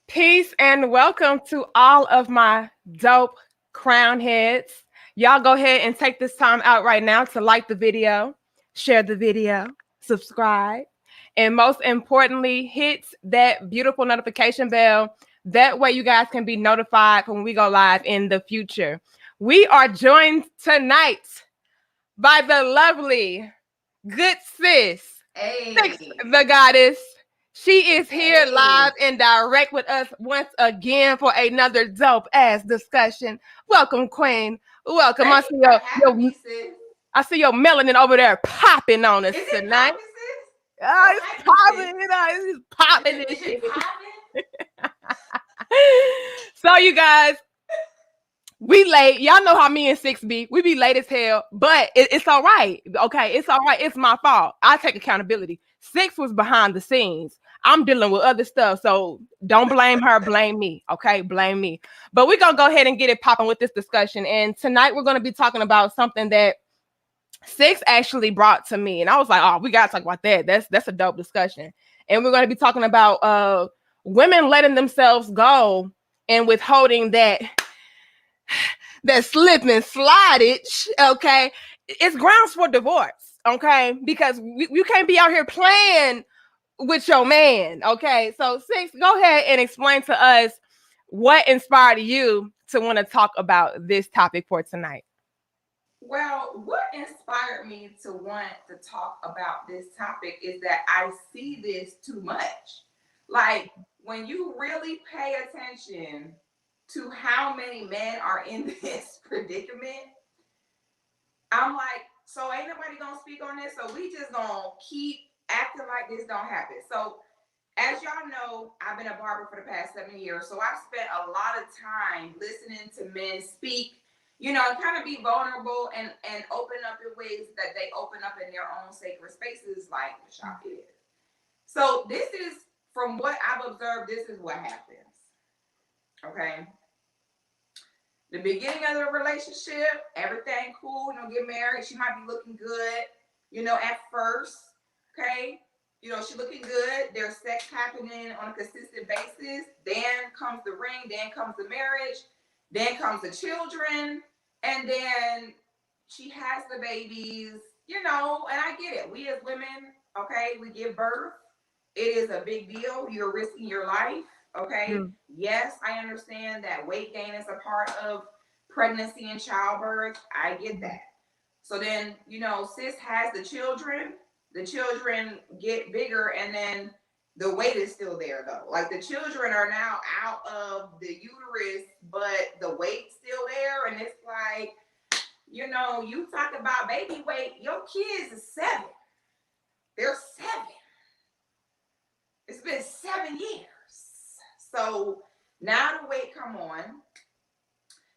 Peace and welcome to all of my dope crown heads. Y'all go ahead and take this time out right now to like the video, share the video, subscribe, and most importantly, hit that beautiful notification bell. That way you guys can be notified when we go live in the future. We are joined tonight by the lovely, good sis, Hey, the goddess. She is here hey. live and direct with us once again for another dope ass discussion. Welcome, Queen. Welcome. Thank you for having me, sis. I see your melanin over there popping on us Is it tonight. popping, sis? Oh, Don't it's hype me, sis. popping, it's popping this Is shit. it popping? So you guys, we late. Y'all know how me and Six be. We be late as hell, but it's all right. Okay, it's all right. It's my fault. I take accountability. Six was behind the scenes. I'm dealing with other stuff, so don't blame her. Blame me. Okay, blame me. But we're gonna go ahead and get it popping with this discussion. And tonight we're gonna be talking about something that Six actually brought to me, and I was like, "Oh, we gotta talk about that. That's a dope discussion." And we're gonna be talking about women letting themselves go and withholding that slip and slidage, okay, it's grounds for divorce, okay, because you can't be out here playing with your man, okay. So Six, go ahead and explain to us what inspired you to want to talk about this topic for tonight. Well, what inspired me to want to talk about this topic is that I see this too much. Like, when you really pay attention to how many men are in this predicament, I'm like, so ain't nobody gonna speak on this. So we just gonna keep acting like this don't happen. So as y'all know, I've been a barber for the past 7 years. So I've spent a lot of time listening to men speak, and kind of be vulnerable and open up in ways that they open up in their own sacred spaces, like the shop is. So this is, from what I've observed, this is what happens. Okay. The beginning of the relationship, everything cool, get married. She might be looking good, at first. Okay. She looking good. There's sex happening on a consistent basis. Then comes the ring. Then comes the marriage. Then comes the children. And then she has the babies, and I get it. We as women, okay, we give birth. It is a big deal. You're risking your life. Okay. Yes, I understand that weight gain is a part of pregnancy and childbirth. I get that. So then, sis has the children. The children get bigger, and then the weight is still there, though. Like, the children are now out of the uterus, but the weight's still there. And it's like, you talk about baby weight. Your kids is 7. They're 7. It's been 7 years. So now the weight come on.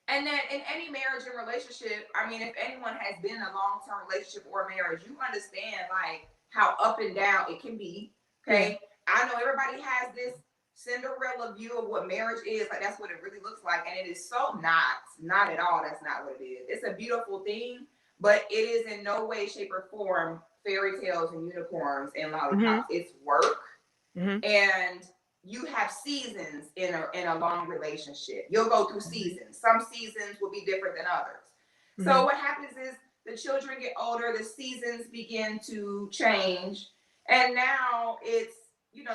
And then in any marriage and relationship, I mean, if anyone has been in a long-term relationship or marriage, you understand, like, how up and down it can be. Okay. I know everybody has this Cinderella view of what marriage is. Like, that's what it really looks like. And it is so not at all. That's not what it is. It's a beautiful thing, but it is in no way, shape, or form fairy tales and unicorns and lollipops. It's work. And you have seasons in a long relationship. You'll go through seasons. Some seasons will be different than others. So what happens is the children get older, the seasons begin to change, and now it's,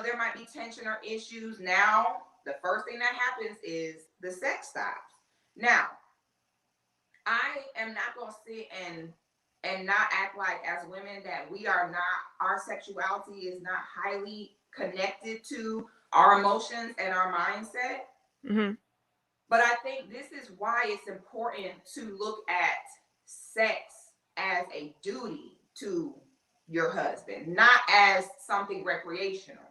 there might be tension or issues. Now the first thing that happens is the sex stops. Now, I am not going to sit and not act like, as women, that we are not, our sexuality is not highly connected to our emotions and our mindset. But I think this is why it's important to look at sex as a duty to your husband, not as something recreational.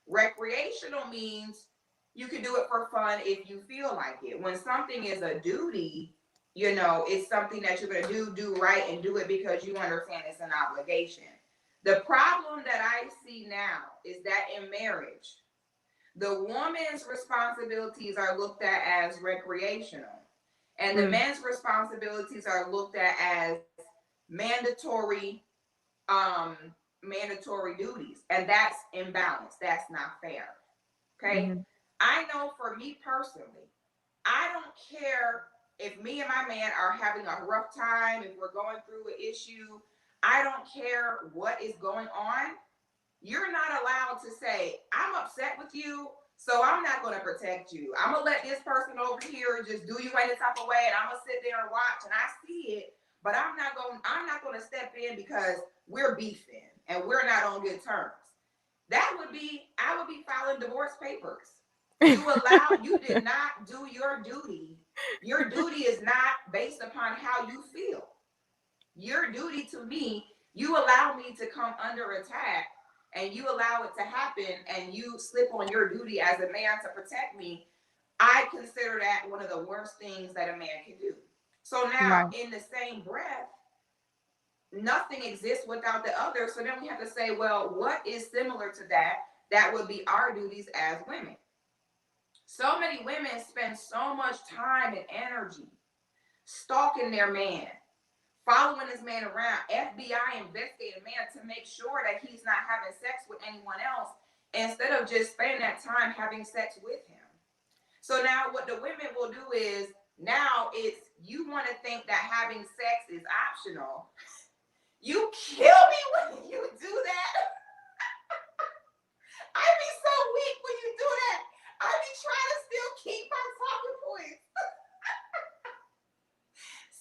Recreational means you can do it for fun if you feel like it. When something is a duty, it's something that you're going to do right, and do it because you understand it's an obligation. The problem that I see now is that in marriage, the woman's responsibilities are looked at as recreational, and the men's responsibilities are looked at as mandatory duties, and that's imbalanced. That's not fair. Okay. I know for me personally, I don't care if me and my man are having a rough time, if we're going through an issue. I don't care what is going on. You're not allowed to say, I'm upset with you, so I'm not going to protect you. I'm going to let this person over here just do you any type of way, and I'm going to sit there and watch, and I see it, but I'm not going to step in because we're beefing and we're not on good terms. I would be filing divorce papers. You did not do your duty. Your duty is not based upon how you feel. Your duty to me, you allow me to come under attack and you allow it to happen and you slip on your duty as a man to protect me. I consider that one of the worst things that a man can do. So now, in the same breath, nothing exists without the other. So then we have to say, well, what is similar to that? That would be our duties as women. So many women spend so much time and energy stalking their man, following this man around, FBI investigating a man to make sure that he's not having sex with anyone else instead of just spending that time having sex with him. So now what the women will do is, now it's, you want to think that having sex is optional. You kill me when you do that. I be so weak when you do that. I be trying to still keep my talking points.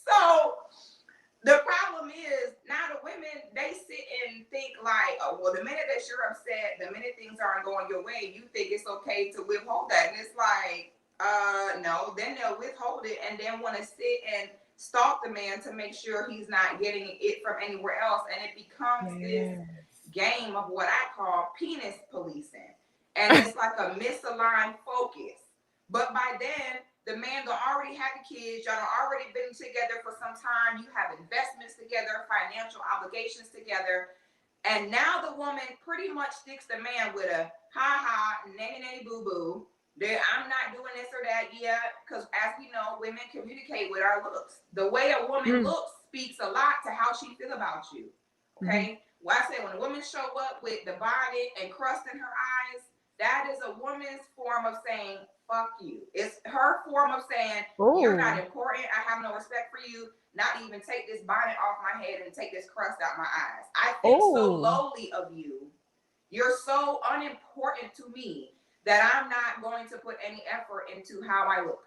So the problem is now the women, they sit and think like, oh, well, the minute that you're upset, the minute things aren't going your way, you think it's okay to withhold that. And it's like, no, then they'll withhold it and then want to sit and stalk the man to make sure he's not getting it from anywhere else. And it becomes this game of what I call penis policing. And it's like a misaligned focus. But by then, the man don't already have the kids. Y'all don't already been together for some time. You have investments together, financial obligations together. And now the woman pretty much sticks the man with a ha-ha, nanny boo-boo. I'm not doing this or that yet. Because as we know, women communicate with our looks. The way a woman looks speaks a lot to how she feels about you. Okay? Well, I say when a woman show up with the bonnet and crust in her eyes, that is a woman's form of saying, fuck you. It's her form of saying, you're not important. I have no respect for you. Not even take this bonnet off my head and take this crust out my eyes. I think so lowly of you. You're so unimportant to me that I'm not going to put any effort into how I look.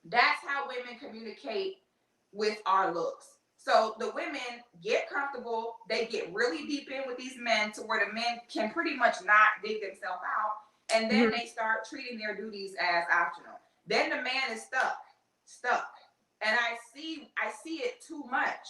That's how women communicate with our looks. So the women get comfortable. They get really deep in with these men to where the men can pretty much not dig themselves out. And then they start treating their duties as optional. Then the man is stuck. And I see it too much.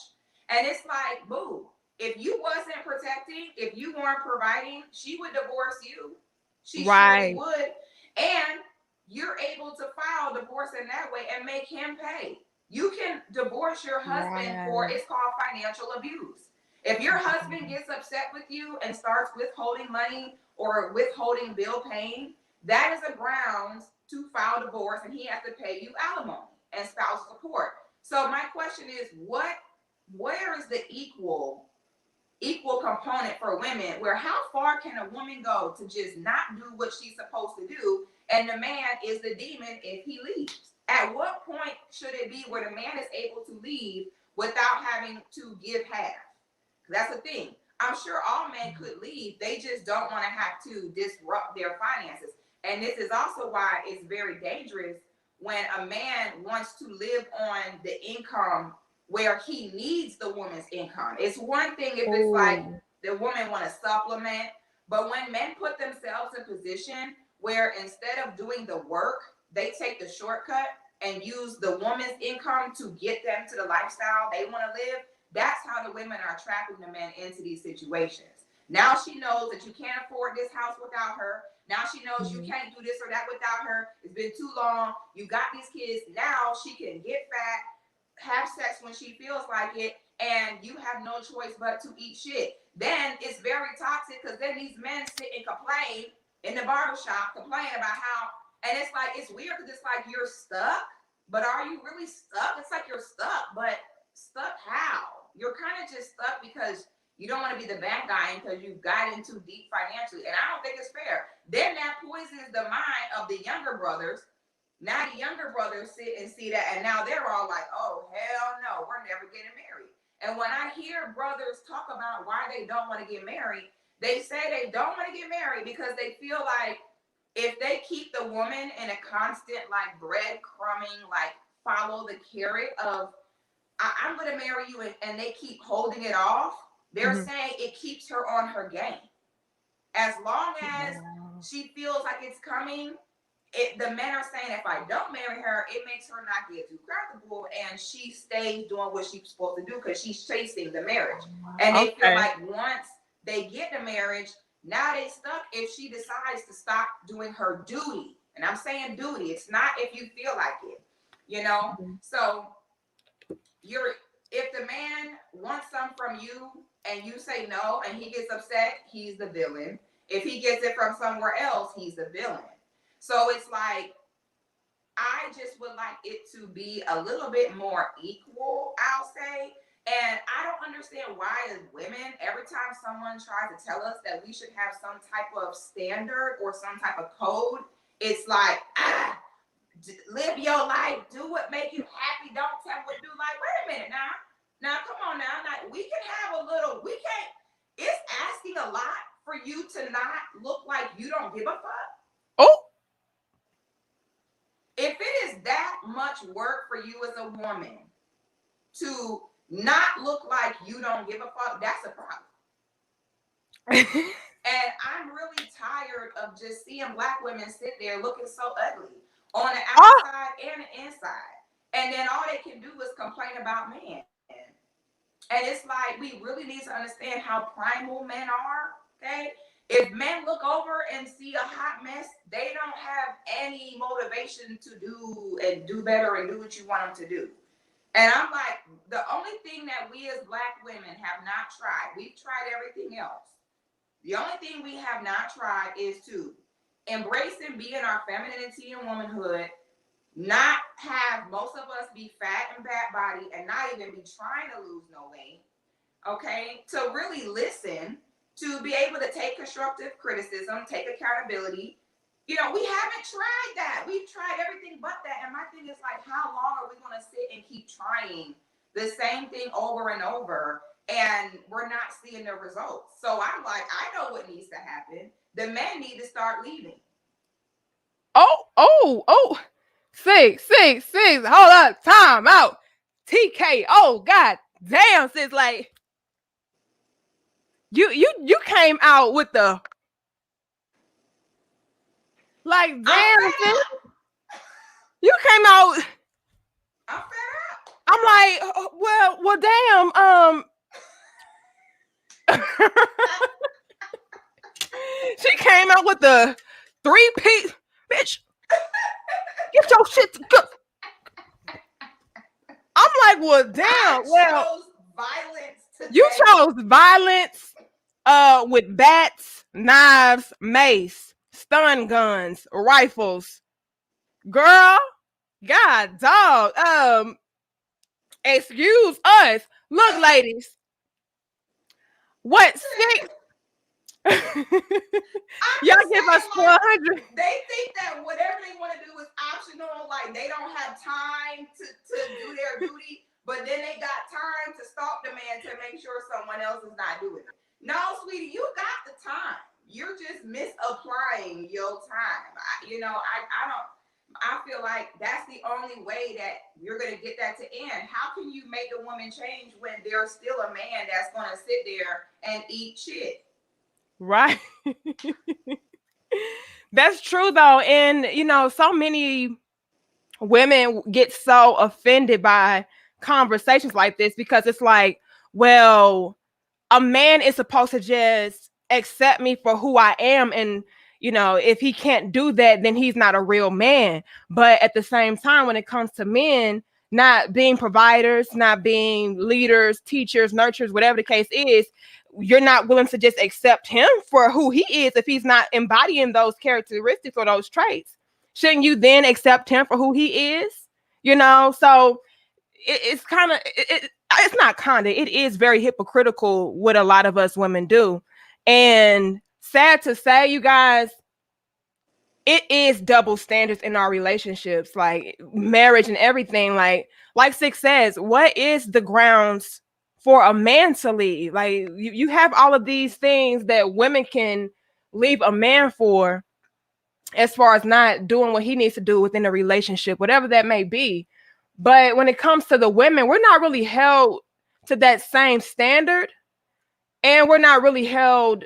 And it's like, boo, if you wasn't protecting, if you weren't providing, she would divorce you. She surely would. And you're able to file divorce in that way and make him pay. You can divorce your husband for, it's called financial abuse. If your husband gets upset with you and starts withholding money or withholding bill paying, that is a grounds to file divorce and he has to pay you alimony and spousal support. So my question is, where is the equal component for women, where how far can a woman go to just not do what she's supposed to do and the man is the demon if he leaves? At what point should it be where the man is able to leave without having to give half? That's the thing. I'm sure all men could leave. They just don't want to have to disrupt their finances. And this is also why it's very dangerous when a man wants to live on the income where he needs the woman's income. It's one thing if it's like the woman want to supplement, but when men put themselves in position where instead of doing the work, they take the shortcut and use the woman's income to get them to the lifestyle they want to live, that's how the women are trapping the men into these situations. Now she knows that you can't afford this house without her. Now she knows you can't do this or that without her. It's been too long. You got these kids. Now she can get fat, have sex when she feels like it, and you have no choice but to eat shit. Then it's very toxic because then these men sit and complain in the barbershop, complain about how, and it's like, it's weird because it's like you're stuck, but are you really stuck? It's like you're stuck, but stuck how? You're kind of just stuck because you don't want to be the bad guy because you've gotten too deep financially. And I don't think it's fair. Then that poisons the mind of of the younger brothers. Now the younger brothers sit and see that, and now they're all like, oh, hell no, we're never getting married. And when I hear brothers talk about why they don't want to get married, they say they don't want to get married because they feel like if they keep the woman in a constant like breadcrumbing, like follow the carrot of I'm going to marry you, and they keep holding it off, they're saying it keeps her on her game. As long as she feels like it's coming, the men are saying if I don't marry her, it makes her not get too comfortable, and she stays doing what she's supposed to do because she's chasing the marriage. And they feel like once they get the marriage, now they stuck if she decides to stop doing her duty. And I'm saying duty. It's not if you feel like it, you know? So if the man wants some from you and you say no and he gets upset, he's the villain. If he gets it from somewhere else, he's the villain. So it's like, I just would like it to be a little bit more equal, I'll say. And I don't understand why, as women, every time someone tries to tell us that we should have some type of standard or some type of code, it's like, live your life, do what make you happy, don't tell what do. Like, wait a minute now come on now. Like, we can have a little, it's asking a lot for you to not look like you don't give a fuck. Oh. If it is that much work for you as a woman to not look like you don't give a fuck, that's a problem. And I'm really tired of just seeing Black women sit there looking so ugly on the outside and the inside. And then all they can do is complain about men. And it's like, we really need to understand how primal men are, okay? If men look over and see a hot mess, they don't have any motivation to do better and do what you want them to do. And I'm like, the only thing that we as Black women have not tried, we've tried everything else. The only thing we have not tried is to embrace and be in our femininity and womanhood, not have most of us be fat and bad body and not even be trying to lose no weight, okay? To really listen, to be able to take constructive criticism, take accountability. You know, we haven't tried that. We've tried everything but that. And my thing is like, how long are we going to sit and keep trying the same thing over and over and we're not seeing the results? So I'm like, I know what needs to happen. The men need to start leaving. Oh. Six. Hold up. Time out. TK. Oh, God damn, sis. Like, you came out with the, like, damn, sis. You came out. I'm fed up. I'm like, well, damn. She came out with the 3-piece, bitch. Get your shit together. I'm like, well, damn. You chose violence with bats, knives, mace, stun guns, rifles. Girl, God, dog. Excuse us. Look, ladies. What 6? Y'all give us 400. They think that whatever they want to do is optional, like they don't have time to do their duty, but then they got time to stalk the man to make sure someone else is not doing it. No, sweetie, you got the time. You're just misapplying your time. I feel like that's the only way that you're going to get that to end. How can you make a woman change when there's still a man that's going to sit there and eat shit? Right. That's true though. And so many women get so offended by conversations like this because it's like, well, a man is supposed to just accept me for who I am. And, if he can't do that, then he's not a real man. But at the same time, when it comes to men not being providers, not being leaders, teachers, nurturers, whatever the case is, you're not willing to just accept him for who he is if he's not embodying those characteristics or those traits. Shouldn't you then accept him for who he is? So it's kind of, it's not kind of, it is very hypocritical what a lot of us women do. And sad to say, you guys, it is double standards in our relationships, like marriage and everything. Like Six says, what is the grounds for a man to leave? Like you have all of these things that women can leave a man for, as far as not doing what he needs to do within a relationship, whatever that may be. But when it comes to the women, we're not really held to that same standard, and we're not really held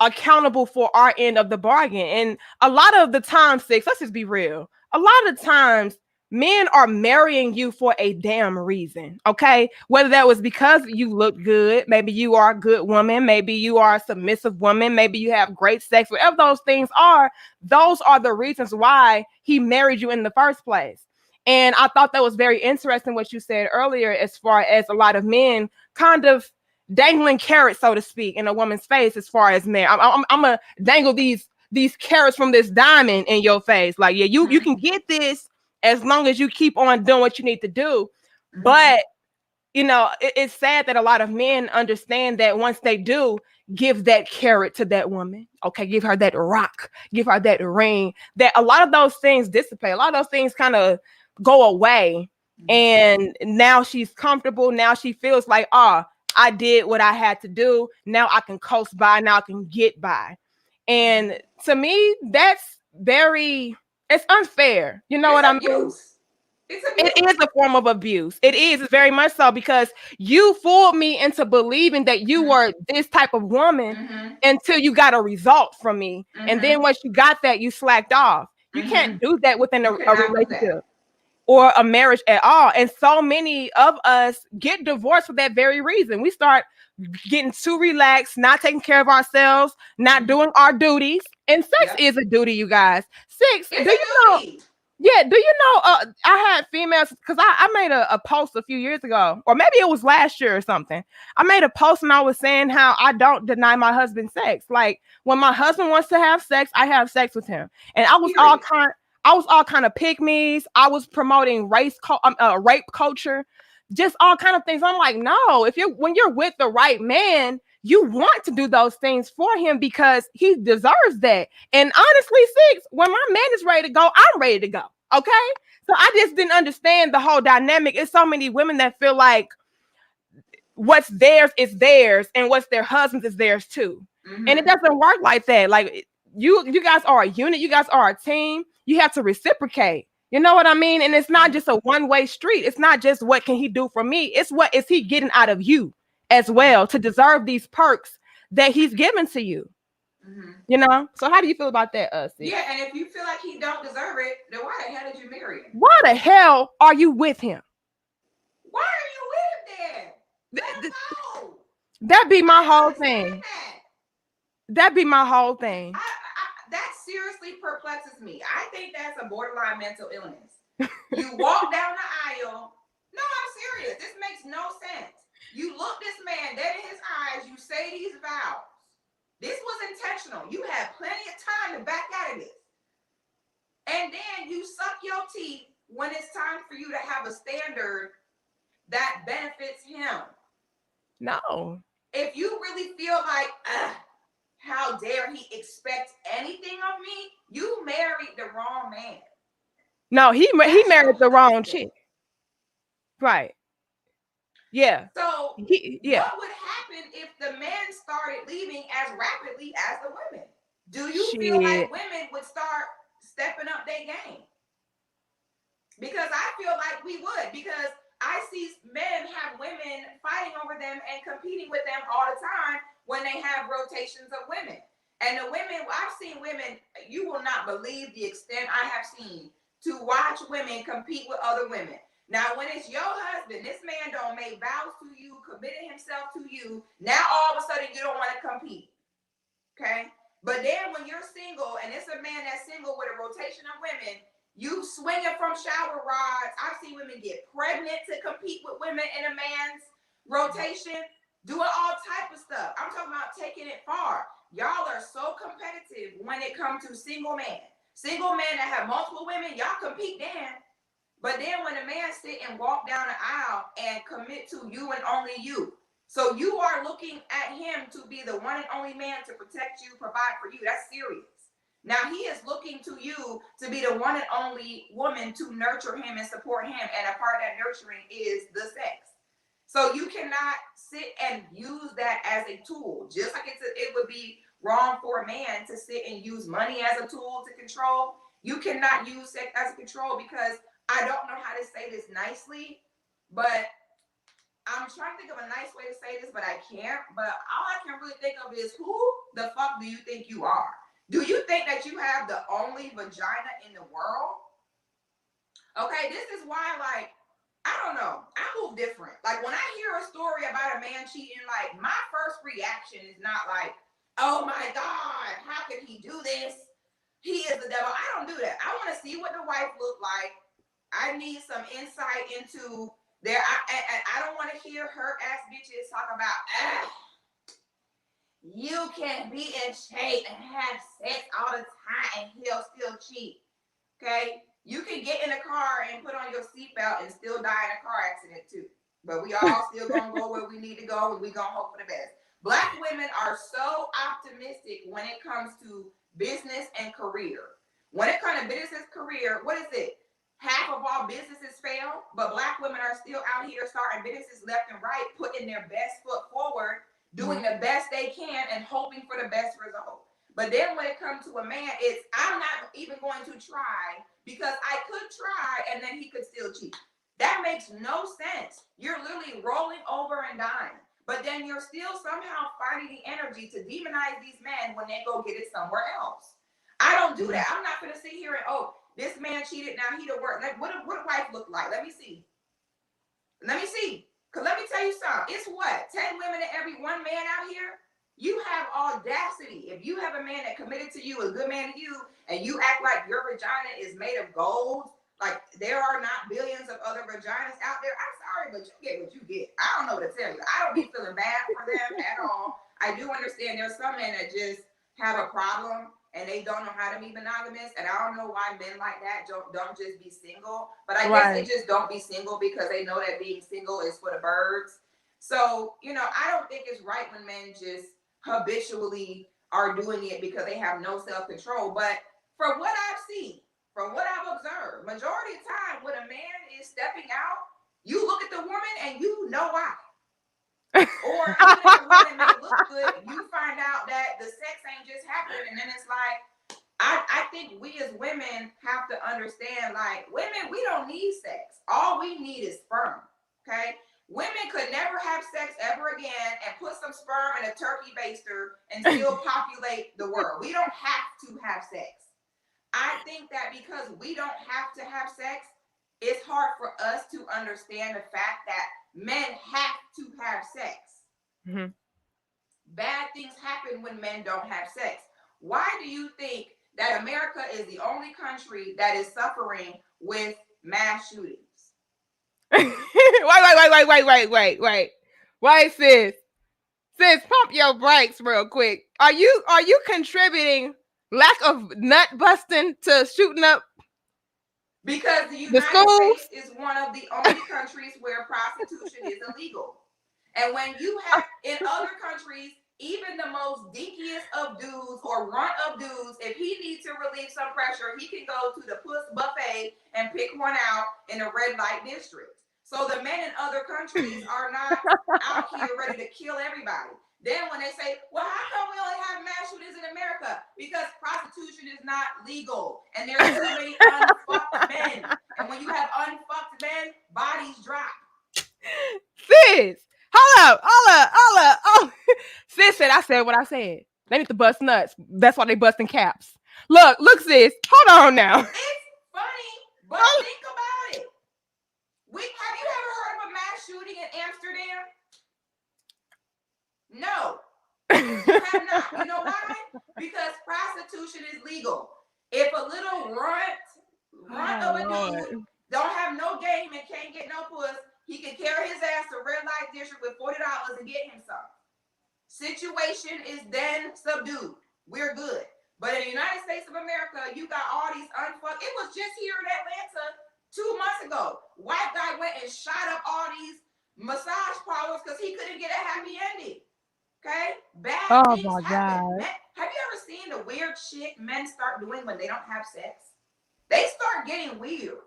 accountable for our end of the bargain. And a lot of the time, Six, let's just be real, a lot of times men are marrying you for a damn reason. Okay, whether that was because you look good, maybe you are a good woman, maybe you are a submissive woman, maybe you have great sex, whatever those are the reasons why he married you in the first place. And I thought that was very interesting what you said earlier, as far as a lot of men kind of dangling carrots, so to speak, in a woman's face. As far as men, I'm gonna dangle these carrots from this diamond in your face. Like, yeah, you can get this as long as you keep on doing what you need to do. But it's sad that a lot of men understand that once they do give that carrot to that woman, okay, give her that rock, give her that ring, that a lot of those things dissipate. A lot of those things kind of go away. And now she's comfortable. Now she feels like, I did what I had to do. Now I can coast by. Now I can get by. And to me, it's unfair. You know what I mean? It is a form of abuse. It is very much so, because you fooled me into believing that you were this type of woman until you got a result from me. And then once you got that, you slacked off. You can't do that within a relationship or a marriage at all. And so many of us get divorced for that very reason. We start getting too relaxed, not taking care of ourselves, not doing our duties. And sex is a duty, you guys. Six, do you know? Yeah, do you know, I had females, because I made a post a few years ago, or maybe it was last year or something. I made a post and I was saying how I don't deny my husband sex. Like, when my husband wants to have sex, I have sex with him. And I was all kind of pick me's. I was promoting rape culture, just all kind of things. I'm like, no, when you're with the right man, you want to do those things for him because he deserves that. And honestly, Six, when my man is ready to go, I'm ready to go. Okay. So I just didn't understand the whole dynamic. It's so many women that feel like what's theirs is theirs and what's their husband's is theirs too. And it doesn't work like that. Like, you guys are a unit. You guys are a team. You have to reciprocate. You know what I mean? And it's not just a one-way street. It's not just what can he do for me. It's what is he getting out of you as well to deserve these perks that he's given to you. So how do you feel about that, Six? Yeah, and if you feel like he don't deserve it, then why the hell did you marry him? Why the hell are you with him? Why are you with him then? Let him go. That'd be my whole thing. That'd be my whole thing. That seriously perplexes me. I think that's a borderline mental illness. You walk down the aisle. No, I'm serious. This makes no sense. You look this man dead in his eyes. You say these vows. This was intentional. You had plenty of time to back out of this. And then you suck your teeth when it's time for you to have a standard that benefits him. No. If you really feel like, how dare he expect anything of me? You married the wrong man. No, he married the wrong chick. Right. Yeah. So what would happen if the men started leaving as rapidly as the women? Do you feel like women would start stepping up their game? Because I feel like we would. Because I see men have women fighting over them and competing with them all the time when they have rotations of women. And the women, I've seen women, you will not believe the extent I have seen to watch women compete with other women. Now, when it's your husband, this man don't make vows to you, committed himself to you. Now, all of a sudden, you don't want to compete. Okay? But then when you're single, and it's a man that's single with a rotation of women, you swinging from shower rods. I've seen women get pregnant to compete with women in a man's rotation, doing all type of stuff. I'm talking about taking it far. Y'all are so competitive when it comes to single men. Single men that have multiple women, y'all compete then. But then when a man sit and walk down the aisle and commit to you and only you, so you are looking at him to be the one and only man to protect you, provide for you. That's serious. Now he is looking to you to be the one and only woman to nurture him and support him. And a part of that nurturing is the sex. So you cannot sit and use that as a tool. Just like it would be wrong for a man to sit and use money as a tool to control. You cannot use sex as a control, because I don't know how to say this nicely, but I'm trying to think of a nice way to say this, but I can't. But all I can really think of is, who the fuck do you think you are? Do you think that you have the only vagina in the world? Okay, this is why, like, I don't know. I move different. Like, when I hear a story about a man cheating, like, my first reaction is not like, oh my God, how could he do this? He is the devil. I don't do that. I want to see what the wife looked like. I need some insight into there. I don't want to hear her ass bitches talk about, you can be in shape and have sex all the time and he'll still cheat. Okay? You can get in a car and put on your seatbelt and still die in a car accident too. But we all still gonna go where we need to go, and we gonna hope for the best. Black women are so optimistic when it comes to business and career. When it comes to business career, what is it? Half of all businesses fail, but Black women are still out here starting businesses left and right, putting their best foot forward, doing the best they can, and hoping for the best result. But then when it comes to a man, it's, I'm not even going to try, because I could try and then he could still cheat. That makes no sense. You're literally rolling over and dying. But then you're still somehow finding the energy to demonize these men when they go get it somewhere else. I don't do that. I'm not going to sit here and, oh, this man cheated, now he the work. Like, what a wife look like? Let me see. Because let me tell you something. It's what? 10 women to every one man out here? You have audacity. If you have a man that committed to you, a good man to you, and you act like your vagina is made of gold, like there are not billions of other vaginas out there, I'm sorry, but you get what you get. I don't know what to tell you. I don't be feeling bad for them at all. I do understand there's some men that just have a problem and they don't know how to be monogamous, and I don't know why men like that don't just be single. But I guess they just don't be single because they know that being single is for the birds. So, I don't think it's right when men just habitually are doing it because they have no self-control. But from what I've seen, from what I've observed, majority of the time when a man is stepping out, you look at the woman and you know why. Or even if the woman may look good, you find out that the sex ain't just happening. And then it's like, I think we as women have to understand, like, women, we don't need sex. All we need is sperm, okay? Women could never have sex ever again and put some sperm in a turkey baster and still populate the world. We don't have to have sex. I think that because we don't have to have sex, it's hard for us to understand the fact that men have to have sex. Mm-hmm. Bad things happen when men don't have sex. Why do you think that America is the only country that is suffering with mass shootings? Wait, sis. Sis, pump your brakes real quick. Are you contributing lack of nut busting to shooting up? Because the United States is one of the only countries where prostitution is illegal. And when you have, in other countries, even the most dinkiest of dudes or runt of dudes, if he needs to relieve some pressure, he can go to the puss buffet and pick one out in a red light district. So the men in other countries are not out here ready to kill everybody. Then when they say, well, how come we only have mass shootings in America? Because prostitution is not legal. And there's too many unfucked men. And when you have unfucked men, bodies drop. Sis, hold up. Oh, sis said I said what I said. They need to bust nuts. That's why they busting caps. Look, sis. Hold on now. It's funny, but think about it. Have you ever heard of a mass shooting in Amsterdam? No, you have not. You know why? Because prostitution is legal. If a little runt of a dude don't have no game and can't get no puss, he can carry his ass to red light district with $40 and get him some. Situation is then subdued. We're good. But in the United States of America, you got all these unfucked. It was just here in Atlanta 2 months ago. White guy went and shot up all these massage parlors because he couldn't get a happy ending. Okay? Bad things happen. Man, have you ever seen seen the weird shit men start doing when they don't have sex? They start getting weird.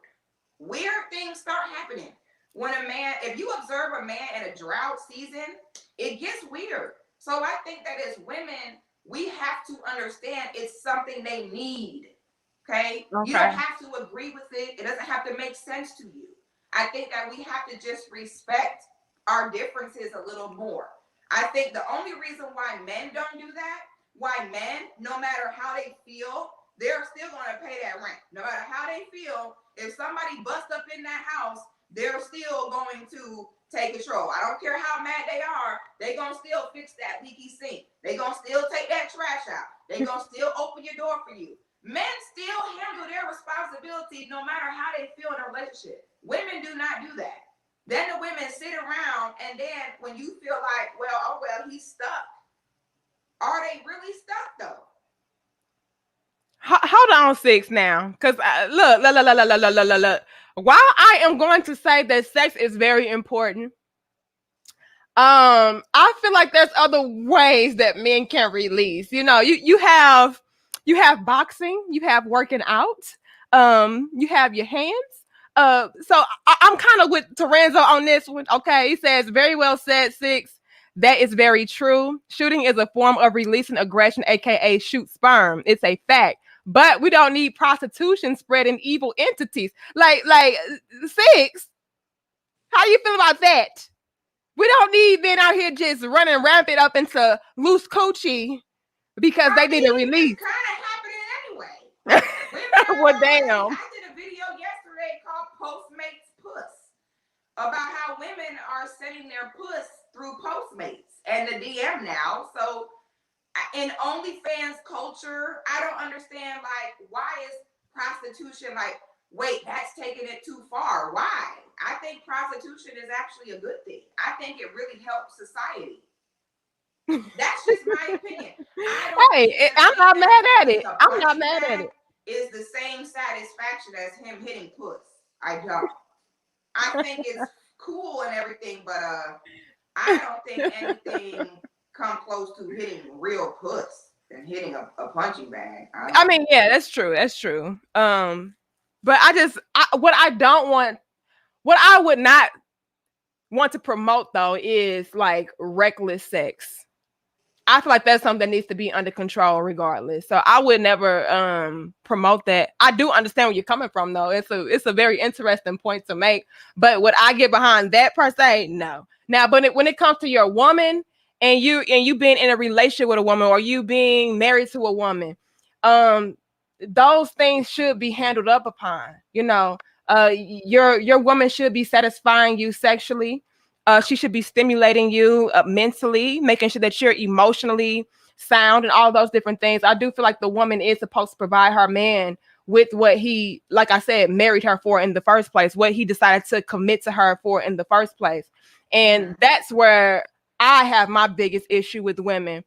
Weird things start happening. When a man, if you observe a man in a drought season, it gets weird. So I think that as women, we have to understand it's something they need. Okay? You don't have to agree with it. It doesn't have to make sense to you. I think that we have to just respect our differences a little more. I think the only reason why men don't do that, why men, no matter how they feel, they're still going to pay that rent. No matter how they feel, if somebody busts up in that house, they're still going to take control. I don't care how mad they are, they're going to still fix that leaky sink. They're going to still take that trash out. They're going to still open your door for you. Men still handle their responsibility no matter how they feel in a relationship. Women do not do that. Then the women sit around, and then when you feel like, well, he's stuck. Are they really stuck though? Hold on, Six, now, because look. While I am going to say that sex is very important, I feel like there's other ways that men can release. You have boxing, you have working out, you have your hands. So I'm kind of with Terenzo on this one. Okay, he says, very well said, Six. That is very true. Shooting is a form of releasing aggression, aka shoot sperm. It's a fact. But we don't need prostitution spreading evil entities. Like Six, how you feel about that? We don't need men out here just running rampant up into loose coochie because they need a release. It's kind of happening anyway. Well, damn. I did a video yesterday called Postmates Puss about how women are sending their puss through Postmates and the DM now. So in OnlyFans culture, I don't understand, like, why is prostitution like, wait, that's taking it too far? Why? I think prostitution is actually a good thing. I think it really helps society. That's just my opinion. I'm not mad at it. I'm not mad at it. Is the same satisfaction as him hitting puss. I don't. I think it's cool and everything, but I don't think anything come close to hitting real puss than hitting a punching bag. I mean, yeah, that's true. That's true. But what I would not want to promote though is like reckless sex. I feel like that's something that needs to be under control regardless. So I would never promote that. I do understand where you're coming from though. It's a very interesting point to make. But would I get behind that per se? No. Now, but when it comes to your woman and you being in a relationship with a woman or you being married to a woman, those things should be handled up upon. Your woman should be satisfying you sexually. She should be stimulating you mentally, making sure that you're emotionally sound and all those different things. I do feel like the woman is supposed to provide her man with what he, like I said, married her for in the first place, what he decided to commit to her for in the first place. And that's where I have my biggest issue with women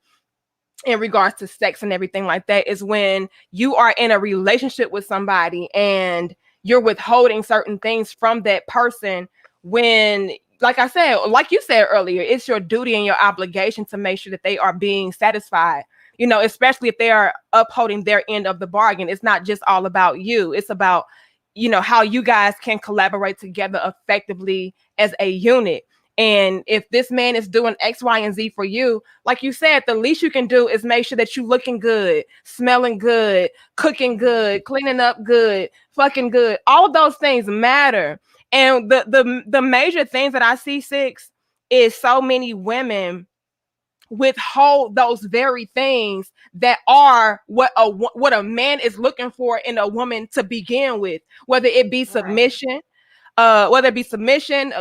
in regards to sex and everything like that, is when you are in a relationship with somebody and you're withholding certain things from that person when, like I said, like you said earlier, it's your duty and your obligation to make sure that they are being satisfied, especially if they are upholding their end of the bargain. It's not just all about you. It's about, how you guys can collaborate together effectively as a unit. And if this man is doing X, Y, and Z for you, like you said, the least you can do is make sure that you're looking good, smelling good, cooking good, cleaning up good, fucking good. All those things matter. And the major things that I see, Six, is so many women withhold those very things that are what a man is looking for in a woman to begin with, whether it be submission,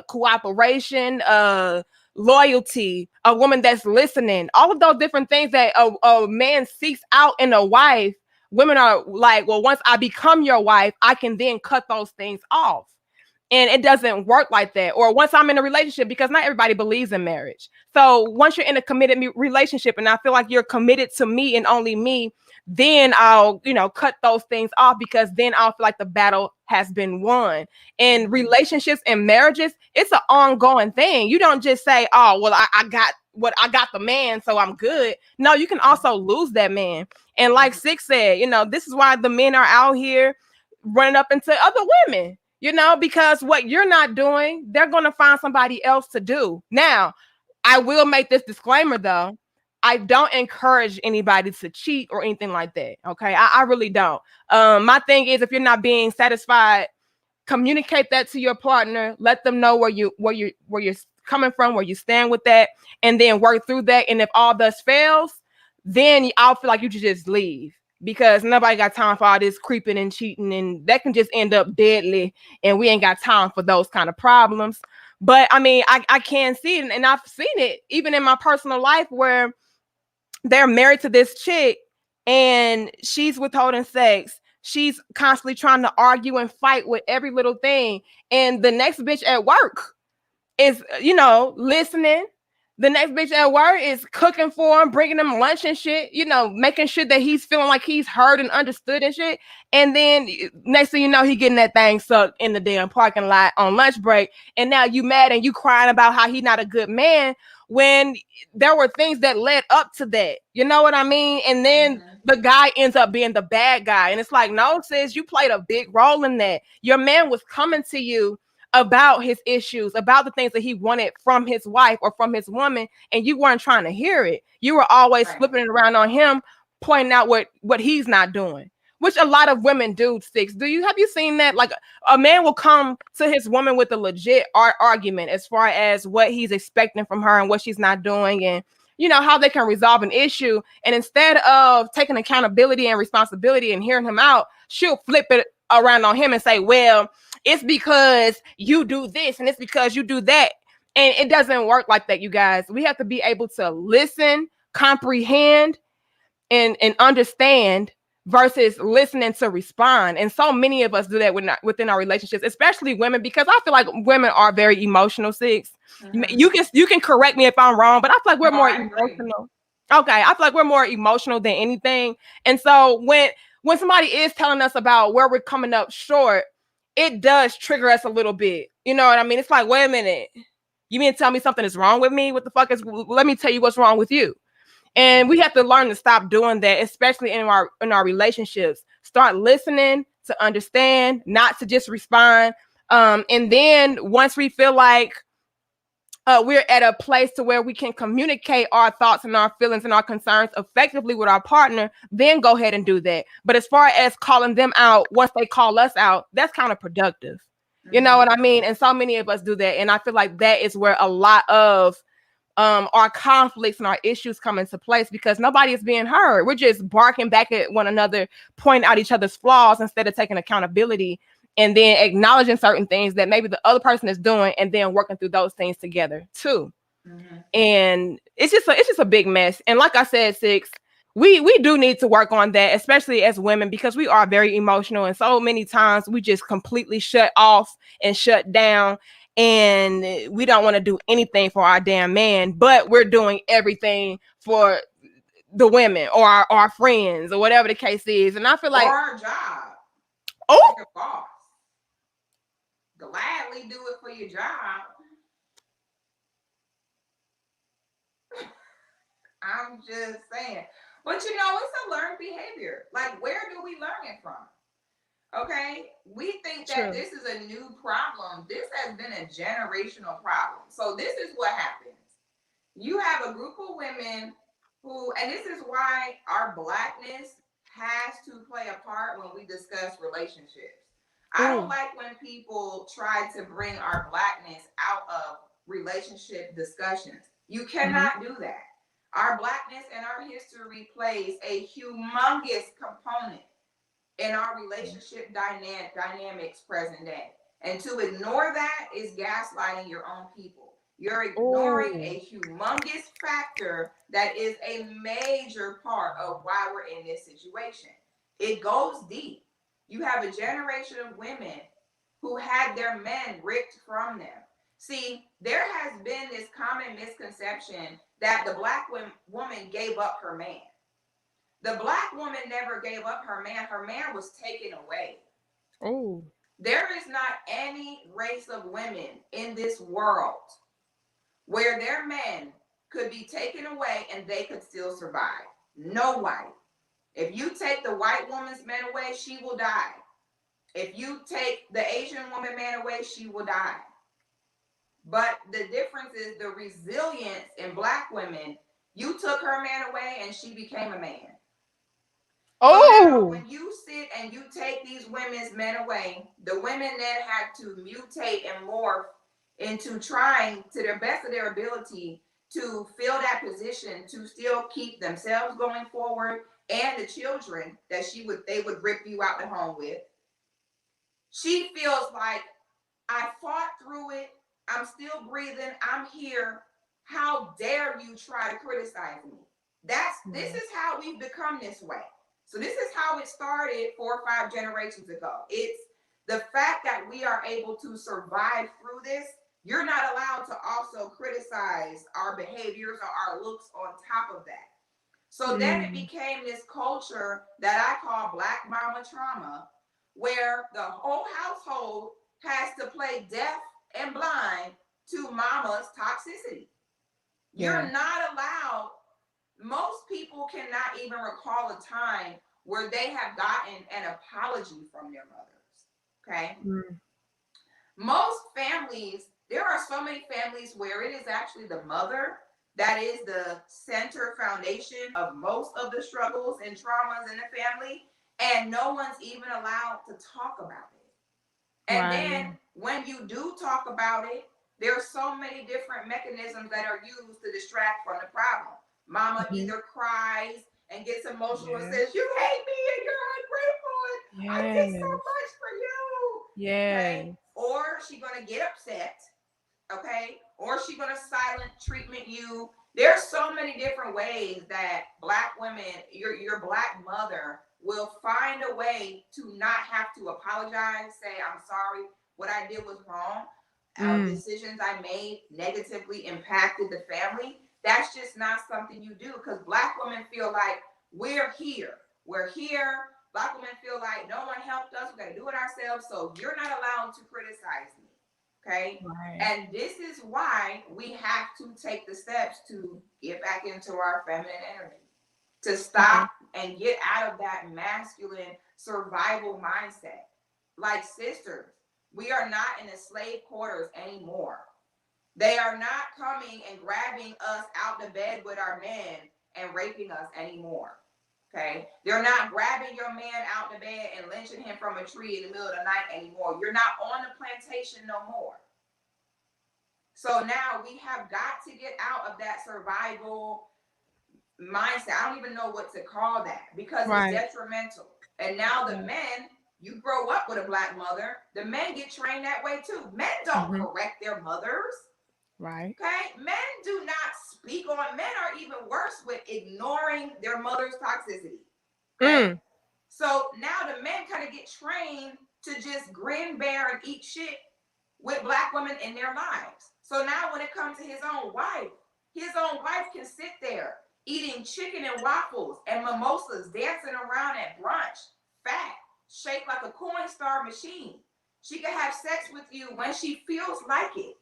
cooperation, loyalty, a woman that's listening, all of those different things that a man seeks out in a wife. Women are like, well, once I become your wife, I can then cut those things off. And it doesn't work like that. Or once I'm in a relationship, because not everybody believes in marriage. So once you're in a committed relationship and I feel like you're committed to me and only me, then I'll, cut those things off, because then I'll feel like the battle has been won. And relationships and marriages, it's an ongoing thing. You don't just say, oh, well, I got what I got the man, so I'm good. No, you can also lose that man. And like Six said, this is why the men are out here running up into other women, because what you're not doing, they're going to find somebody else to do. Now, I will make this disclaimer though. I don't encourage anybody to cheat or anything like that. Okay. I really don't. My thing is, if you're not being satisfied, communicate that to your partner, let them know where you're coming from, where you stand with that, and then work through that. And if all thus fails, then I'll feel like you should just leave, because nobody got time for all this creeping and cheating, and that can just end up deadly, and we ain't got time for those kind of problems. But I mean, I can see it, and I've seen it even in my personal life where they're married to this chick and she's withholding sex. She's constantly trying to argue and fight with every little thing. And the next bitch at work is, listening. The next bitch at work is cooking for him, bringing him lunch and shit, making sure that he's feeling like he's heard and understood and shit. And then next thing you know, he getting that thing sucked in the damn parking lot on lunch break. And now you mad and you crying about how he not a good man, when there were things that led up to that. You know what I mean? And then the guy ends up being the bad guy. And it's like, no, sis, you played a big role in that. Your man was coming to you about his issues, about the things that he wanted from his wife or from his woman, and you weren't trying to hear it. You were always flipping it around on him, pointing out what he's not doing, which a lot of women do. Six, have you seen that? Like, a man will come to his woman with a legit argument as far as what he's expecting from her and what she's not doing, and how they can resolve an issue. And instead of taking accountability and responsibility and hearing him out, she'll flip it around on him and say, well, it's because you do this and it's because you do that. And it doesn't work like that, you guys. We have to be able to listen, comprehend, and understand, versus listening to respond. And so many of us do that within our relationships, especially women, because I feel like women are very emotional. Six. You can correct me if I'm wrong, but I feel like we're more emotional. Okay, I feel like we're more emotional than anything. And so when somebody is telling us about where we're coming up short, it does trigger us a little bit. You know what I mean? It's like, wait a minute. You mean to tell me something is wrong with me? What the fuck is? Let me tell you what's wrong with you. And we have to learn to stop doing that, especially in our relationships. Start listening to understand, not to just respond. And then once we feel like we're at a place to where we can communicate our thoughts and our feelings and our concerns effectively with our partner, then go ahead and do that. But as far as calling them out once they call us out, that's kind of productive. You know what I mean? And so many of us do that. And I feel like that is where a lot of our conflicts and our issues come into place, because nobody is being heard. We're just barking back at one another, pointing out each other's flaws instead of taking accountability and then acknowledging certain things that maybe the other person is doing, and then working through those things together too. And it's just a big mess. And like I said, Six, we do need to work on that, especially as women, because we are very emotional, and so many times we just completely shut off and shut down, and we don't want to do anything for our damn man, but we're doing everything for the women or our friends or whatever the case is. And I feel like, or our job. Oh, your boss. Gladly do it for your job. I'm just saying. But it's a learned behavior. Like, where do we learn it from? Okay, we think that this is a new problem. This has been a generational problem. So this is what happens. You have a group of women who, and this is why our blackness has to play a part when we discuss relationships. I don't like when people try to bring our blackness out of relationship discussions. You cannot do that. Our blackness and our history plays a humongous component in our relationship dynamics present day. And to ignore that is gaslighting your own people. You're ignoring a humongous factor that is a major part of why we're in this situation. It goes deep. You have a generation of women who had their men ripped from them. See, there has been this common misconception that the black woman gave up her man. The black woman never gave up her man. Her man was taken away. There is not any race of women in this world where their men could be taken away and they could still survive. No white. If you take the white woman's man away, she will die. If you take the Asian woman man away, she will die. But the difference is the resilience in Black women. You took her man away and she became a man. Oh, so now when you sit and you take these women's men away, the women then had to mutate and morph into trying to the best of their ability to fill that position, to still keep themselves going forward and the children that they would rip you out the home with. She feels like, I fought through it. I'm still breathing. I'm here. How dare you try to criticize me? This is how we've become this way. So this is how it started 4 or 5 generations ago. It's the fact that we are able to survive through this. You're not allowed to also criticize our behaviors or our looks on top of that. So then it became this culture that I call Black mama trauma, where the whole household has to play deaf and blind to mama's toxicity. You're not allowed. Most people cannot even recall a time where they have gotten an apology from their mothers. Okay. Most families, there are so many families where it is actually the mother that is the center foundation of most of the struggles and traumas in the family, and no one's even allowed to talk about it. And then when you do talk about it, there are so many different mechanisms that are used to distract from the problem. Mama either cries and gets emotional and says, you hate me and you're ungrateful and I did so much for you. Okay? Or she's going to get upset. Okay? Or she's going to silent treatment you. There's so many different ways that Black women, your Black mother, will find a way to not have to apologize, say, I'm sorry, what I did was wrong. Decisions I made negatively impacted the family. That's just not something you do, because Black women feel like we're here. We're here. Black women feel like no one helped us. We got to do it ourselves. So you're not allowed to criticize me. Okay. And this is why we have to take the steps to get back into our feminine energy, to stop and get out of that masculine survival mindset. Like, sisters, we are not in the slave quarters anymore. They are not coming and grabbing us out the bed with our men and raping us anymore. Okay? They're not grabbing your man out the bed and lynching him from a tree in the middle of the night anymore. You're not on the plantation no more. So now we have got to get out of that survival mindset. I don't even know what to call that, because it's detrimental. And now the men, you grow up with a Black mother, the men get trained that way too. Men don't correct their mothers. Okay? Men do not speak on, men are even worse with ignoring their mother's toxicity. Okay? So now the men kind of get trained to just grin, bear, and eat shit with Black women in their lives. So now when it comes to his own wife can sit there eating chicken and waffles and mimosas, dancing around at brunch, fat, shaped like a coin star machine. She can have sex with you when she feels like it.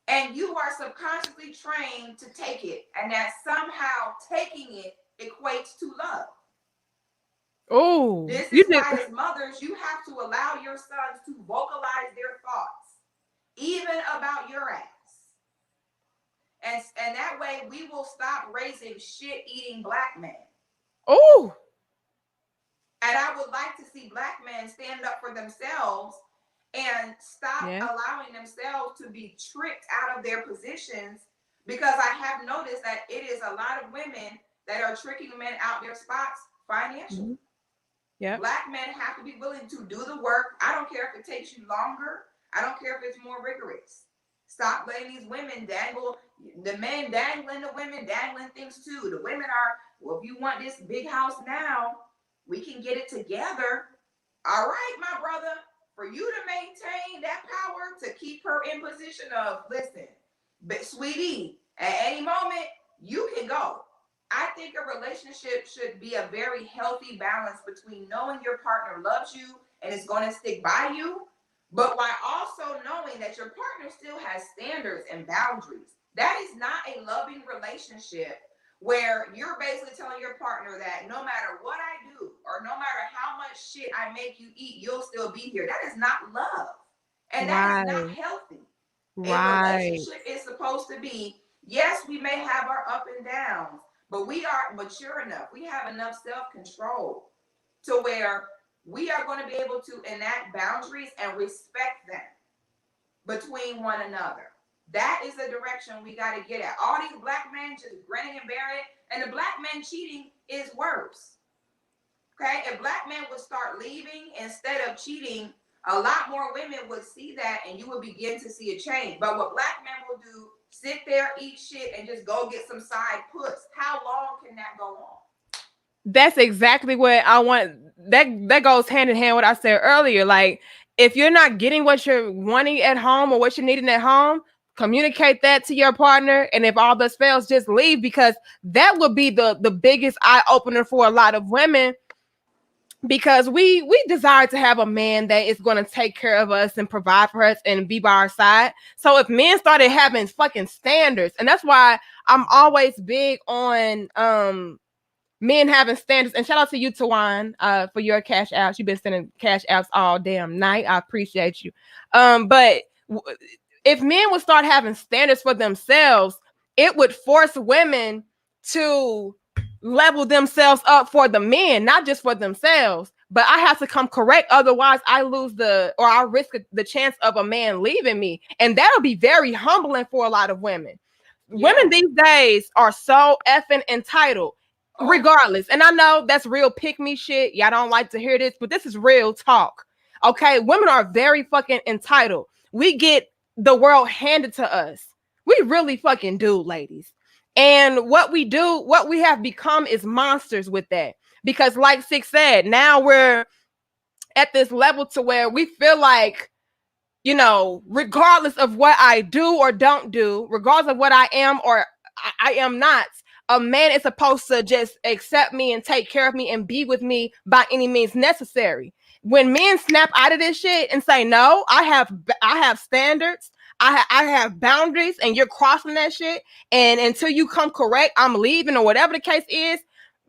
And you are subconsciously trained to take it, and that somehow taking it equates to love. This is why, as mothers, you have to allow your sons to vocalize their thoughts, even about your ass. And that way we will stop raising shit-eating Black men. And I would like to see Black men stand up for themselves and stop allowing themselves to be tricked out of their positions, because I have noticed that it is a lot of women that are tricking men out their spots financially. Black men have to be willing to do the work. I don't care if it takes you longer. I don't care if it's more rigorous. Stop letting these women dangle, the men dangling the women, dangling things too. The women are, well, if you want this big house now, we can get it together. All right, my brother, for you to maintain that power to keep her in position of, listen, but sweetie, at any moment, you can go. I think a relationship should be a very healthy balance between knowing your partner loves you and is going to stick by you, but while also knowing that your partner still has standards and boundaries. That is not a loving relationship where you're basically telling your partner that no matter what I do or no matter how much shit I make you eat, you'll still be here. That is not love. And that is not Right. healthy. A Right. relationship is supposed to be, yes, we may have our up and downs, but we are mature enough. We have enough self-control to where we are going to be able to enact boundaries and respect them between one another. That is the direction we got to get at. All these black men just grinning and bearing it, and the black men cheating is worse. Okay, if black men would start leaving instead of cheating, a lot more women would see that, and you would begin to see a change. But what black men will do, sit there, eat shit, and just go get some side puss. How long can that go on? That's exactly what I want. That goes hand in hand with what I said earlier. Like, if you're not getting what you're wanting at home or what you're needing at home, communicate that to your partner. And if all this fails, just leave, because that would be the biggest eye opener for a lot of women. Because we desire to have a man that is going to take care of us and provide for us and be by our side. So if men started having fucking standards, and that's why I'm always big on men having standards. And shout out to you, Tawan, for your cash outs. You've been sending cash outs all damn night. I appreciate you. But if men would start having standards for themselves, it would force women to level themselves up for the men, not just for themselves. But I have to come correct, otherwise I risk the chance of a man leaving me, and that'll be very humbling for a lot of women. Yeah. Women these days are so effing entitled, regardless. And I know that's real pick me shit. Y'all don't like to hear this, but this is real talk. Okay, women are very fucking entitled. We get the world handed to us. We really fucking do, ladies. And what we do, what we have become is monsters with that. Because like Six said, now we're at this level to where we feel like, you know, regardless of what I do or don't do, regardless of what I am or I am not, a man is supposed to just accept me and take care of me and be with me by any means necessary. When men snap out of this shit and say, no, I have standards, I have boundaries, and you're crossing that shit, and until you come correct, I'm leaving, or whatever the case is,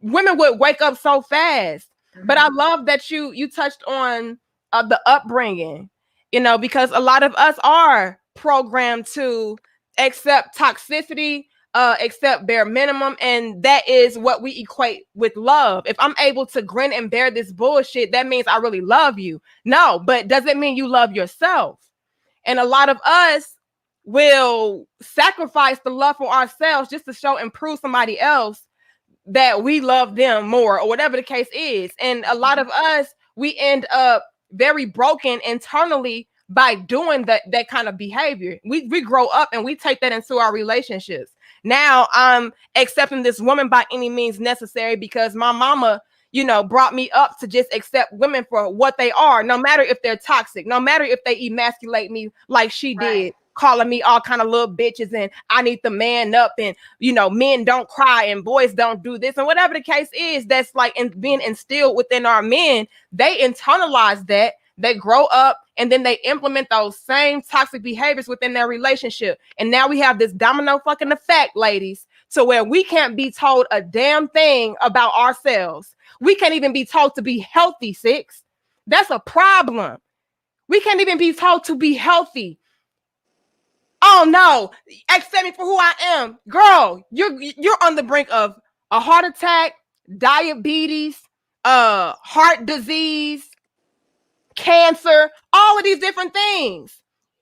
women would wake up so fast. Mm-hmm. But I love that you touched on the upbringing, you know, because a lot of us are programmed to accept toxicity, accept bare minimum, and that is what we equate with love. If I'm able to grin and bear this bullshit, that means I really love you. No, but does it mean you love yourself? And a lot of us will sacrifice the love for ourselves just to show and prove somebody else that we love them more, or whatever the case is. And a lot of us, we end up very broken internally by doing that kind of behavior. We grow up and we take that into our relationships. Now I'm accepting this woman by any means necessary because my mama, you know, brought me up to just accept women for what they are, no matter if they're toxic, no matter if they emasculate me like she did, calling me all kind of little bitches, and I need to man up, and, you know, men don't cry and boys don't do this, and whatever the case is, that's like being instilled within our men. They internalize that, they grow up, and then they implement those same toxic behaviors within their relationship. And now we have this domino fucking effect, ladies, to where we can't be told a damn thing about ourselves. We can't even be told to be healthy, Six. That's a problem. We can't even be told to be healthy. Oh no, accept me for who I am. Girl, you're on the brink of a heart attack, diabetes, heart disease, cancer, all of these different things.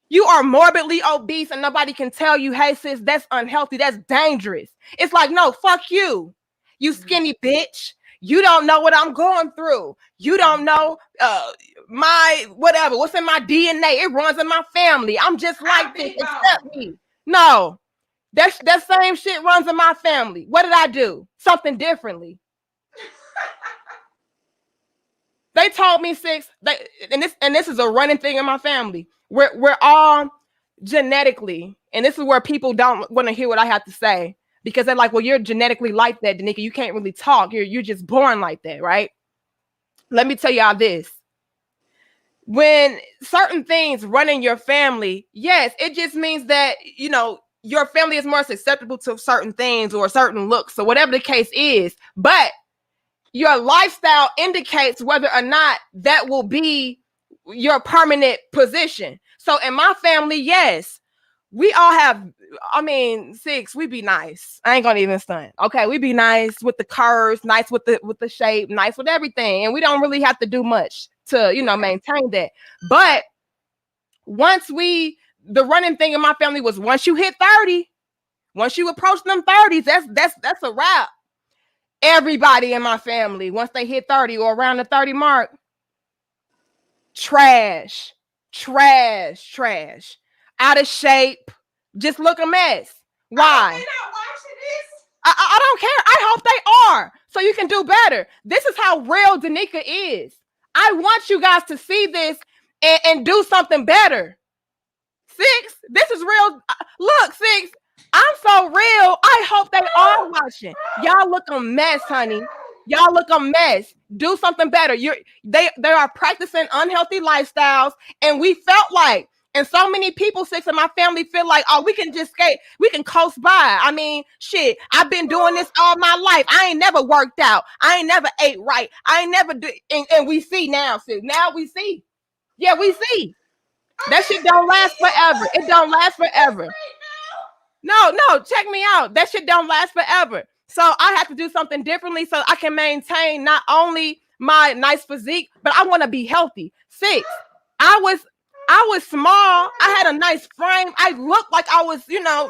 You are morbidly obese and nobody can tell you, hey sis, that's unhealthy, that's dangerous. It's like, no, fuck you, you skinny bitch. You don't know what I'm going through. You don't know my whatever, what's in my DNA. It runs in my family. I'm just like this, accept me. No, that same shit runs in my family. What did I do? Something differently. They told me, Six, and this is a running thing in my family. We're all genetically, and this is where people don't want to hear what I have to say, because they're like, well, you're genetically like that, Danica. You can't really talk. You're just born like that, right? Let me tell y'all this. When certain things run in your family, yes, it just means that, you know, your family is more susceptible to certain things or certain looks or whatever the case is. But your lifestyle indicates whether or not that will be your permanent position. So in my family, yes, we all have, I mean, Six, we be nice. I ain't gonna even stunt. Okay, we be nice with the curves, nice with the shape, nice with everything. And we don't really have to do much to, maintain that. But once the running thing in my family was once you hit 30, once you approach them 30s, that's a wrap. Everybody in my family, once they hit 30 or around the 30 mark, trash, out of shape, just look a mess. Why? They're not watching this. I don't care. I hope they are, so you can do better. This is how real Danica is. I want you guys to see this and do something better. Six, this is real. Look, Six, I'm so real. I hope they are watching. Y'all look a mess, honey. Y'all look a mess. Do something better. They are practicing unhealthy lifestyles, and we felt like, and so many people, Six, in my family feel like, oh, we can just skate, we can coast by. I mean, shit, I've been doing this all my life. I ain't never worked out. I ain't never ate right. I ain't never do, and we see now, Six. Now we see. Yeah, we see. That shit don't last forever. It don't last forever. No, check me out. That shit don't last forever. So I have to do something differently so I can maintain not only my nice physique, but I want to be healthy. Six, I was small. I had a nice frame. I looked like I was,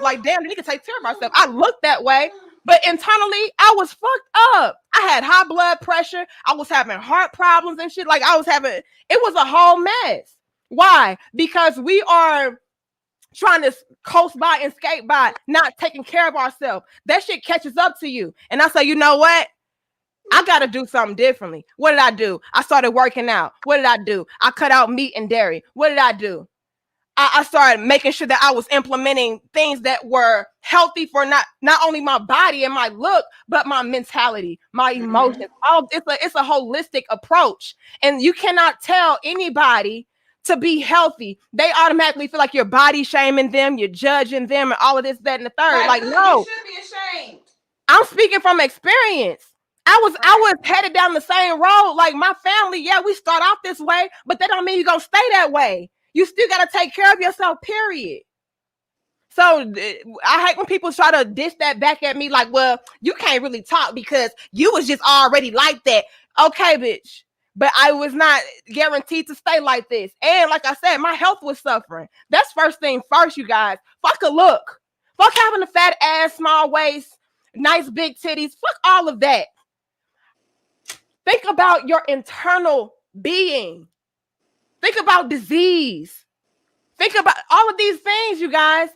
like, damn, you can take care of myself. I looked that way, but internally I was fucked up. I had high blood pressure. I was having heart problems and shit. Like it was a whole mess. Why? Because we are trying to coast by and skate by, not taking care of ourselves. That shit catches up to you. And I say, you know what? I got to do something differently. What did I do? I started working out. What did I do? I cut out meat and dairy. What did I do? I started making sure that I was implementing things that were healthy for not only my body and my look, but my mentality, my emotions. It's a holistic approach. And you cannot tell anybody to be healthy. They automatically feel like you're body shaming them, you're judging them, and all of this, that, and the third. Like, no. You should be ashamed. I'm speaking from experience. I was headed down the same road. Like my family, yeah, we start off this way, but that don't mean you're gonna stay that way. You still gotta take care of yourself, period. So I hate when people try to dish that back at me like, well, you can't really talk because you was just already like that. Okay, bitch. But I was not guaranteed to stay like this. And like I said, my health was suffering. That's first thing first, you guys. Fuck a look. Fuck having a fat ass, small waist, nice big titties. Fuck all of that. Think about your internal being. Think about disease. Think about all of these things, you guys.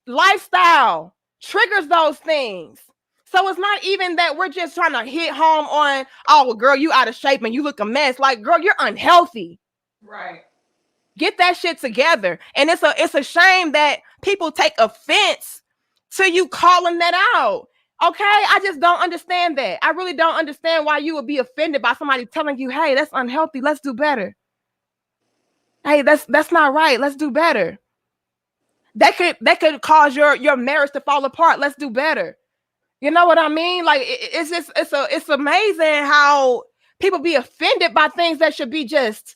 Lifestyle triggers those things. So it's not even that we're just trying to hit home on, oh, well, girl, you out of shape and you look a mess. Like, girl, you're unhealthy. Right. Get that shit together. And it's a shame that people take offense to you calling that out. Okay? I just don't understand that. I really don't understand why you would be offended by somebody telling you, hey, that's unhealthy. Let's do better. Hey, that's not right. Let's do better. That could cause your marriage to fall apart. Let's do better. You know what I mean? Like it's amazing how people be offended by things that should be just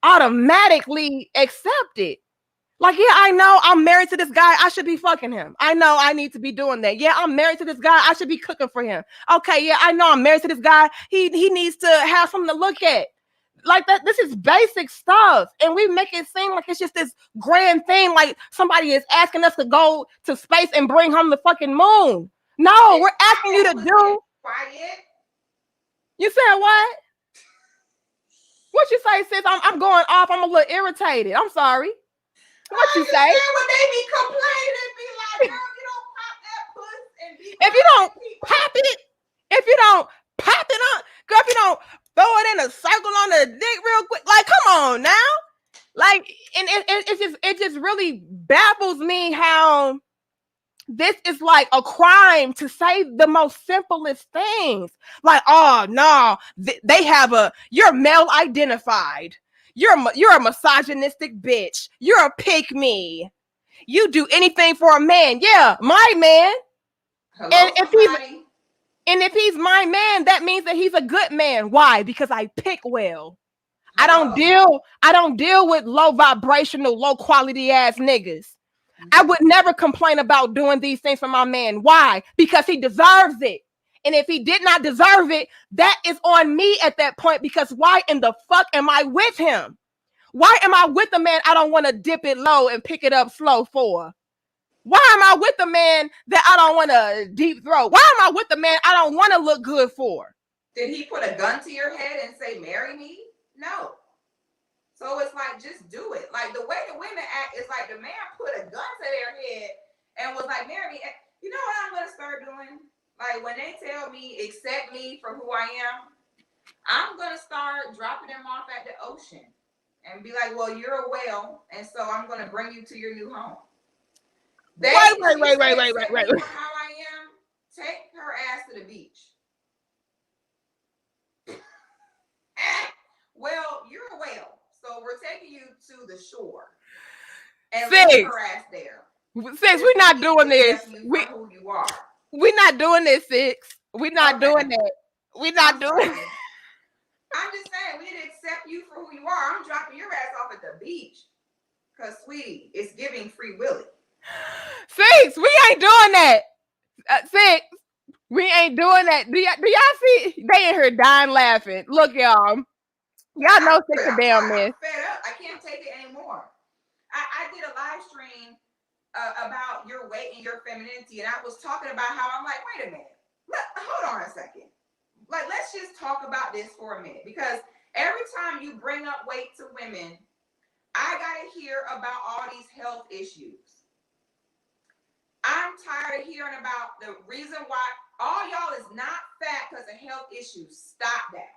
automatically accepted. Like, yeah, I know I'm married to this guy. I should be fucking him. I know I need to be doing that. Yeah, I'm married to this guy. I should be cooking for him. Okay, yeah, I know I'm married to this guy. He needs to have something to look at. Like that, this is basic stuff. And we make it seem like it's just this grand thing, like somebody is asking us to go to space and bring home the fucking moon. No, we're asking you to do. Quiet. You said what? What you say, sis? I'm going off. I'm a little irritated. I'm sorry. What you say? When they be complaining, be like, girl, you don't pop that puss and be. If you don't pop it, if you don't pop it on, girl, if you don't throw it in a circle on the dick real quick, like, come on now. Like, and it just really baffles me how this is like a crime to say the most simplest things. Like, oh no, they have you're male identified. You're a misogynistic bitch. You're a pick me. You do anything for a man. Yeah, my man. Hello, And somebody. if he's my man, that means that he's a good man. Why? Because I pick well. I don't deal with low vibrational, low quality ass niggas. I would never complain about doing these things for my man. Why? Because he deserves it. And if he did not deserve it, that is on me at that point, because why in the fuck am I with him? Why am I with a man I don't want to dip it low and pick it up slow for? Why am I with a man that I don't want to deep throat? Why am I with a man I don't want to look good for? Did he put a gun to your head and say, marry me? No. So it's like, just do it. Like, the way the women act is like the man put a gun to their head and was like, marry me. You know what I'm going to start doing? Like, when they tell me, accept me for who I am, I'm going to start dropping them off at the ocean and be like, well, you're a whale, and so I'm going to bring you to your new home. Wait. For how I am, take her ass to the beach. Well, you're a whale, so we're taking you to the shore and leave her ass there. Sis, we're not doing this. We're not doing this, Six. We're not doing that. We're not doing it. I'm just saying, we need to accept you for who you are. I'm dropping your ass off at the beach. Because, sweetie, it's giving free willy. Six, we ain't doing that. Six, we ain't doing that. Do y'all see? They in here dying laughing. Look, y'all. Y'all know Six a damn mess. I'm fed up. I can't take it anymore. I did a live stream about your weight and your femininity, and I was talking about how I'm like, wait a minute. Hold on a second. Like, let's just talk about this for a minute, because every time you bring up weight to women, I gotta hear about all these health issues. I'm tired of hearing about the reason why all y'all is not fat because of health issues. Stop that.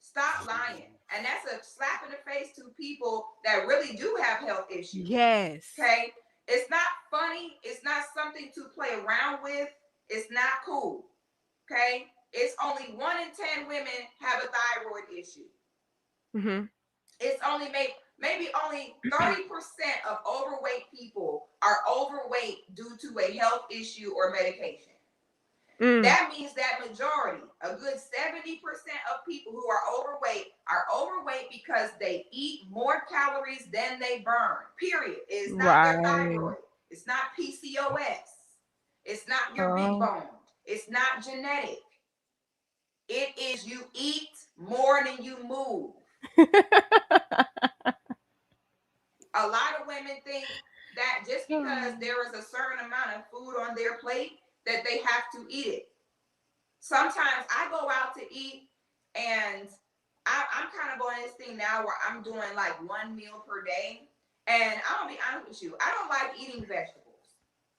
Stop lying. And that's a slap in the face to people that really do have health issues. Yes. Okay? It's not funny. It's not something to play around with. It's not cool. Okay? It's only 1 in 10 women have a thyroid issue. Mm-hmm. It's only maybe only 30% of overweight people are overweight due to a health issue or medication. That means that majority, a good 70% of people who are overweight because they eat more calories than they burn. Period. It's not their thyroid. It's not PCOS. It's not your big bone. It's not genetic. It is you eat more than you move. A lot of women think that just because there is a certain amount of food on their plate, that they have to eat it. Sometimes I go out to eat, and I'm kind of on this thing now where I'm doing like 1 meal per day. And I'm going to be honest with you, I don't like eating vegetables.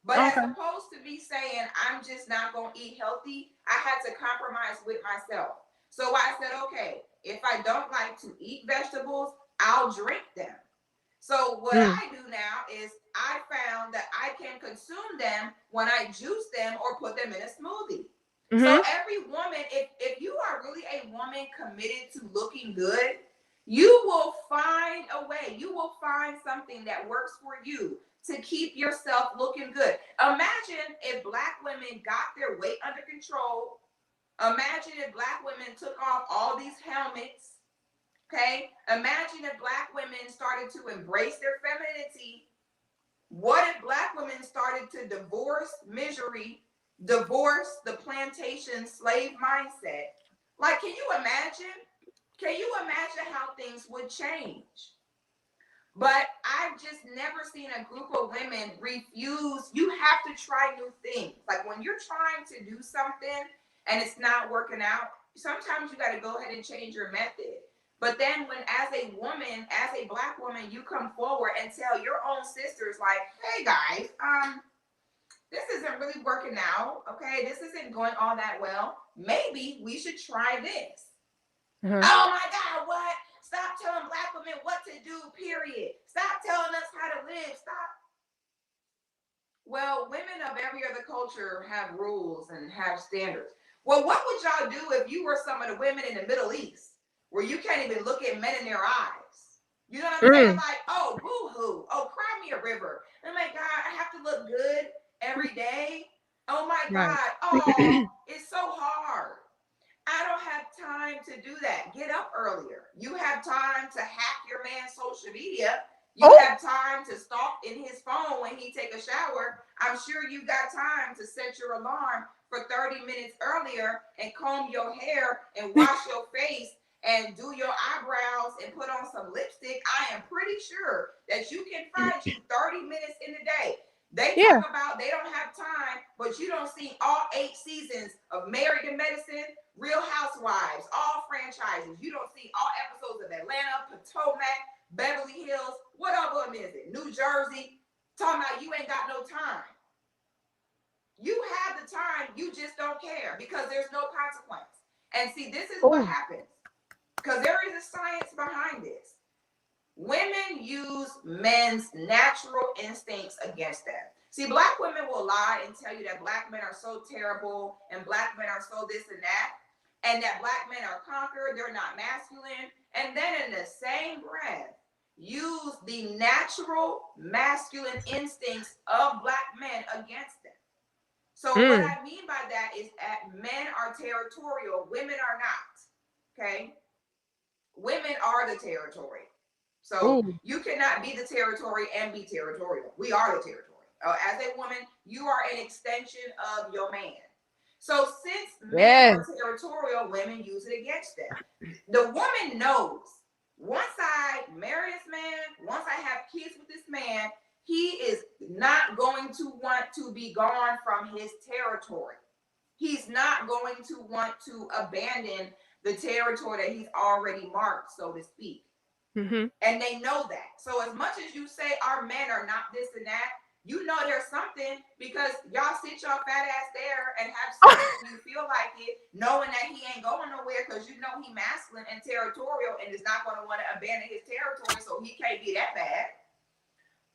But as opposed to be saying I'm just not going to eat healthy, I had to compromise with myself. So I said, okay, if I don't like to eat vegetables, I'll drink them. So what I do now is I found that I can consume them when I juice them or put them in a smoothie. Mm-hmm. So every woman, if you are really a woman committed to looking good, you will find a way. You will find something that works for you to keep yourself looking good. Imagine if Black women got their weight under control. Imagine if Black women took off all these helmets. Okay, imagine if Black women started to embrace their femininity. What if Black women started to divorce misery, divorce the plantation slave mindset? Like, can you imagine? Can you imagine how things would change? But I've just never seen a group of women refuse. You have to try new things. Like, when you're trying to do something and it's not working out, sometimes you got to go ahead and change your method. But then when, as a woman, as a Black woman, you come forward and tell your own sisters, like, hey guys, this isn't really working out. Okay, this isn't going all that well. Maybe we should try this. Mm-hmm. Oh my God, what? Stop telling Black women what to do, period. Stop telling us how to live. Stop. Well, women of every other culture have rules and have standards. Well, what would y'all do if you were some of the women in the Middle East, where you can't even look at men in their eyes? You know what I'm saying? Like, oh, boo-hoo. Oh, cry me a river. Oh my God, I have to look good every day. Oh my Right. God. Oh, it's so hard. I don't have time to do that. Get up earlier. You have time to hack your man's social media. You have time to stalk in his phone when he take a shower. I'm sure you got time to set your alarm for 30 minutes earlier and comb your hair and wash your face and do your eyebrows and put on some lipstick. I am pretty sure that you can find you 30 minutes in the day. They talk about they don't have time, but you don't see all 8 seasons of Married to Medicine, Real Housewives, all franchises. You don't see all episodes of Atlanta, Potomac, Beverly Hills. What other one is it? New Jersey. Talking about you ain't got no time. You have the time, you just don't care because there's no consequence. And see, this is what happens because there is a science behind this. Women use men's natural instincts against them. See, Black women will lie and tell you that Black men are so terrible and Black men are so this and that Black men are conquered, they're not masculine. And then in the same breath, use the natural masculine instincts of Black men against them. So what I mean by that is that men are territorial, women are not. Okay? Women are the territory. So you cannot be the territory and be territorial. We are the territory. As a woman, you are an extension of your man. So since men are territorial, women use it against them. The woman knows, once I marry this man, once I have kids with this man, he is not going to want to be gone from his territory. He's not going to want to abandon the territory that he's already marked, so to speak. And they know that. So as much as you say our men are not this and that, you know there's something because y'all sit your fat ass there and have sex when you feel like it, knowing that he ain't going nowhere because you know he masculine and territorial and is not going to want to abandon his territory, so he can't be that bad.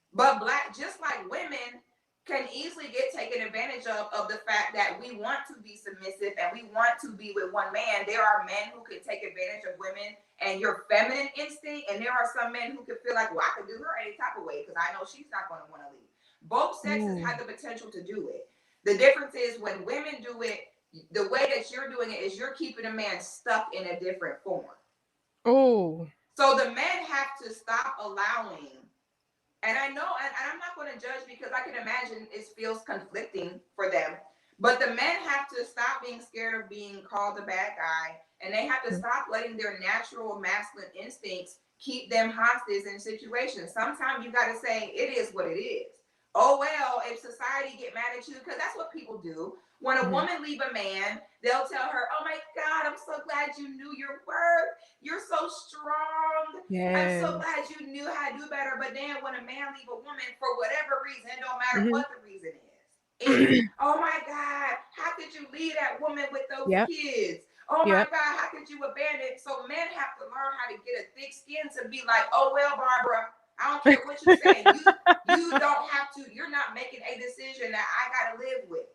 But Black, just like women, can easily get taken advantage of the fact that we want to be submissive and we want to be with one man. There are men who can take advantage of women and your feminine instinct, and there are some men who can feel like, well, I can do her any type of way because I know she's not going to want to leave. Both sexes have the potential to do it. The difference is when women do it, the way that you're doing it is you're keeping a man stuck in a different form. So the men have to stop allowing. And I know, and I'm not going to judge because I can imagine it feels conflicting for them. But the men have to stop being scared of being called a bad guy. And they have to stop letting their natural masculine instincts keep them hostage in situations. Sometimes you got to say, it is what it is. Oh, well, if society get mad at you, because that's what people do. When a woman leave a man, they'll tell her, oh my God, I'm so glad you knew your worth. You're so strong. I'm so glad you knew how to do better. But then when a man leave a woman for whatever reason, it don't matter what the reason is. It's, oh my God, how could you leave that woman with those kids? Oh my God, how could you abandon it? So men have to learn how to get a thick skin to be like, oh, well, Barbara, I don't care what you're saying. You don't have to. You're not making a decision that I got to live with.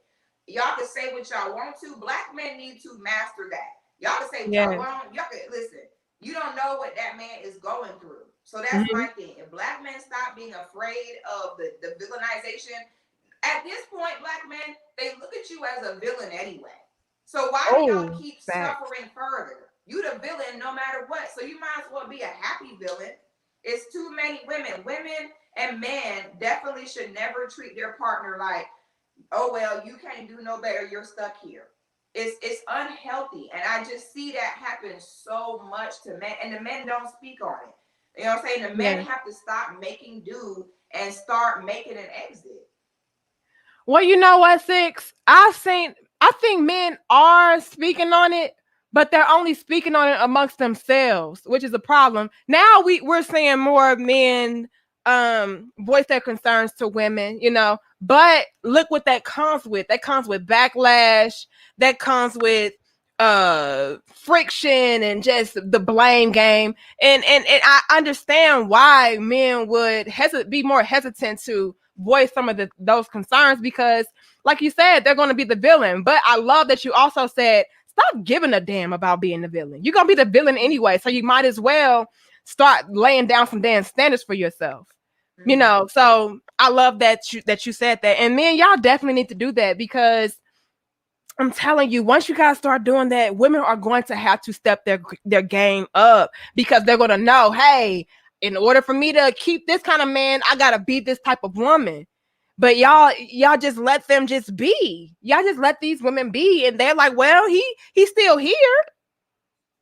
Y'all can say what y'all want to. Black men need to master that. Y'all can say what y'all want. Y'all can listen. You don't know what that man is going through. So that's my thing. If Black men stop being afraid of the villainization, at this point, Black men, they look at you as a villain anyway. So why do y'all keep suffering further? You the villain no matter what. So you might as well be a happy villain. It's too many women. Women and men definitely should never treat their partner like, oh, well, you can't do no better. You're stuck here. It's unhealthy. And I just see that happen so much to men. And the men don't speak on it. You know what I'm saying? The men have to stop making do and start making an exit. Well, you know what, Six? I think men are speaking on it, but they're only speaking on it amongst themselves, which is a problem. Now we're seeing more men voice their concerns to women, you know, but look what that comes with. That comes with backlash, that comes with friction and just the blame game. And I understand why men would be more hesitant to voice some of those concerns because, like you said, they're going to be the villain. But I love that you also said, stop giving a damn about being the villain. You're going to be the villain anyway, so you might as well start laying down some damn standards for yourself. You know, so I love that you said that. And men, y'all definitely need to do that, because I'm telling you, once you guys start doing that, women are going to have to step their game up, because they're going to know, hey, in order for me to keep this kind of man, I got to be this type of woman. But y'all just let them just be. Y'all just let these women be, and they're like, well, he's still here.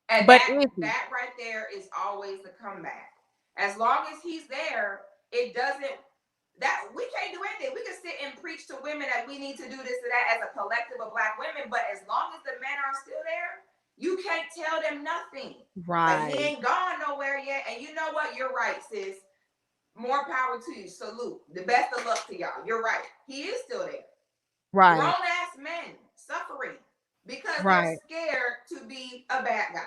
And But that right there is always the comeback. As long as he's there, it doesn't, that we can't do anything. We can sit and preach to women that we need to do this or that as a collective of Black women, but as long as the men are still there, you can't tell them nothing. right. Like, he ain't gone nowhere yet. And you know what? You're right, sis. More power to you. Salute. The best of luck to y'all. You're right. He is still there. Right. Grown ass men suffering because Right. they're scared to be a bad guy.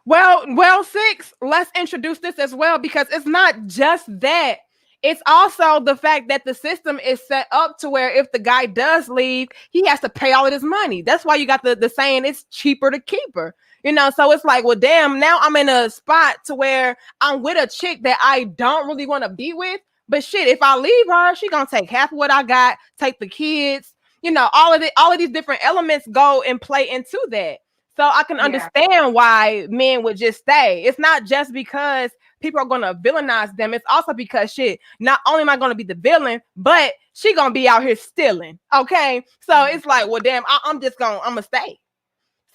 Well, Six, let's introduce this as well, because it's not just that. It's also the fact that the system is set up to where if the guy does leave, he has to pay all of his money. That's why you got the saying, it's cheaper to keep her. You know, so it's like, well, damn, now I'm in a spot to where I'm with a chick that I don't really want to be with. But shit, if I leave her, she gonna take half of what I got, take the kids. You know, all of these different elements go and play into that. So I can understand why men would just stay. It's not just because people are going to villainize them. It's also because shit, not only am I going to be the villain, but she going to be out here stealing. Okay. So it's like, well, damn, I'm going to stay.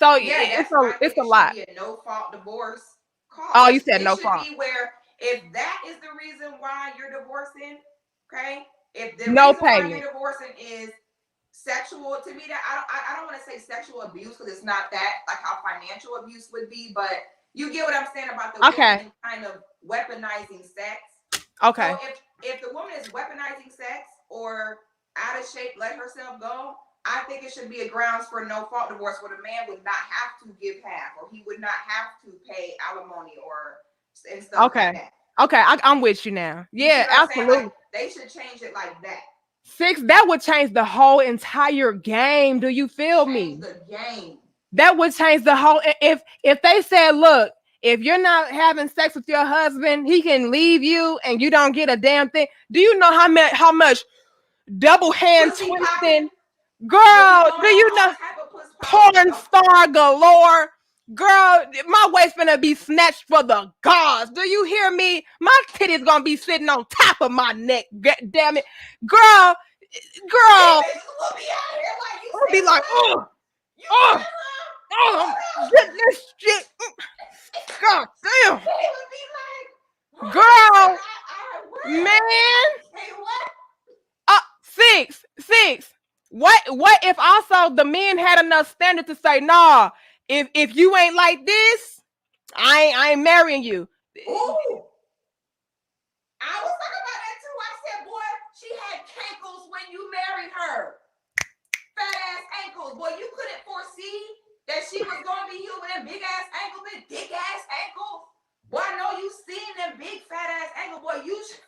So yeah, it's a lot. Should be a no fault divorce call. Oh, you said no fault. It should be where if that is the reason why you're divorcing, okay? If the no reason payment. why you're divorcing is sexual, to me, that I don't want to say sexual abuse, because it's not that, like how financial abuse would be, but you get what I'm saying about the woman kind of weaponizing sex. Okay. So if the woman is weaponizing sex or out of shape, let herself go, I think it should be a grounds for no fault divorce, where the man would not have to give half, or he would not have to pay alimony and stuff like that. Okay, I'm with you now. Yeah, absolutely. Like, they should change it like that. Six, that would change the whole entire game. Do you feel me? The game. That would change the whole. If they said, look, if you're not having sex with your husband, he can leave you and you don't get a damn thing. Do you know how much double hand twisting? Girl, do you know porn star galore? Girl, my waist gonna be snatched for the gods. Do you hear me? My titty's gonna be sitting on top of my neck. Damn it, girl. We'll be like, get this shit. God damn. Girl, man. Six. What if also the men had enough standard to say, nah, if you ain't like this, I ain't marrying you. Ooh. I was talking about that too. I said, boy, she had cankles when you married her. Fat ass ankles. Boy, you couldn't foresee that she was gonna be healed with them big ass ankles and thick ass ankles. Boy, I know you seen them big fat ass ankles. Boy, you should.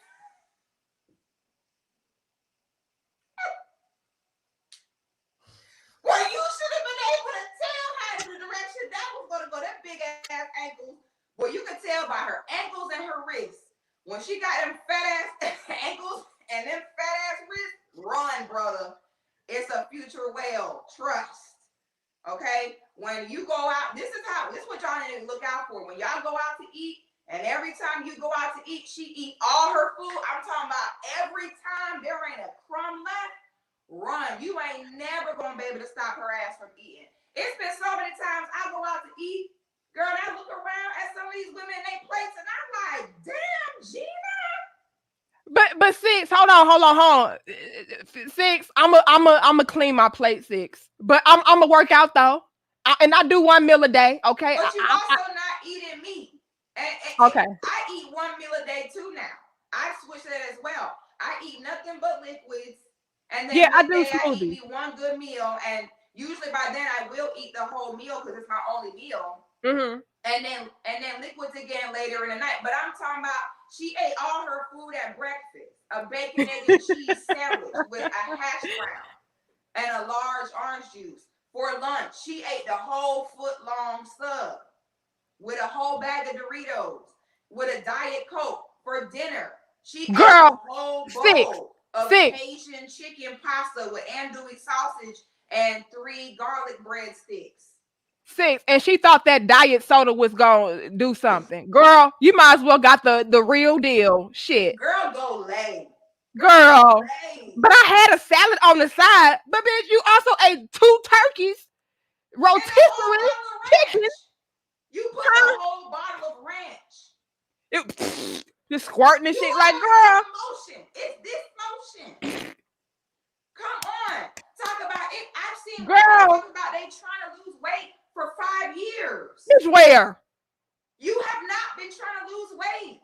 Well, you should have been able to tell how the direction that was gonna go. That big ass ankles. Well, you could tell by her ankles and her wrists. When she got them fat ass ankles and them fat ass wrists, run, brother. It's a future whale. Trust. Okay? When you go out, this is what y'all need to look out for. When y'all go out to eat, and every time you go out to eat, she eat all her food. I'm talking about every time there ain't a crumb left. Run. You ain't never gonna be able to stop her ass from eating. It's been so many times I go out to eat, girl, and I look around at some of these women in their plates, and I'm like, damn, Gina. But Six, hold on. Six, I'm clean my plate, Six. But I'm gonna work out though, and I do 1 meal a day. Okay. But you also not eating meat. And okay. I eat 1 meal a day too now. I switch that as well. I eat nothing but liquids. And then I do I eat me one good meal, and usually by then I will eat the whole meal because it's my only meal. Mm-hmm. And then liquids again later in the night. But I'm talking about she ate all her food at breakfast: a bacon, egg, and cheese sandwich with a hash brown and a large orange juice. For lunch, she ate the whole foot-long sub with a whole bag of Doritos with a Diet Coke. For dinner, She ate Girl, a whole six, bowl of six, Cajun chicken pasta with andouille sausage and 3 garlic breadsticks. six. And she thought that diet soda was gonna do something. Girl, you might as well got the real deal. Shit. Girl, go lay. Girl. Lay. But I had a salad on the side. But bitch, you also ate 2 turkeys, And a whole rotisserie bottle of chicken. ranch. You put the whole bottle of ranch. Just squirting and You shit. are Like, not girl. in motion. It's this motion. Come on. Talk about it. I've seen women Girl. talk about they trying to lose weight for 5 years. It's where? You have not been trying to lose weight.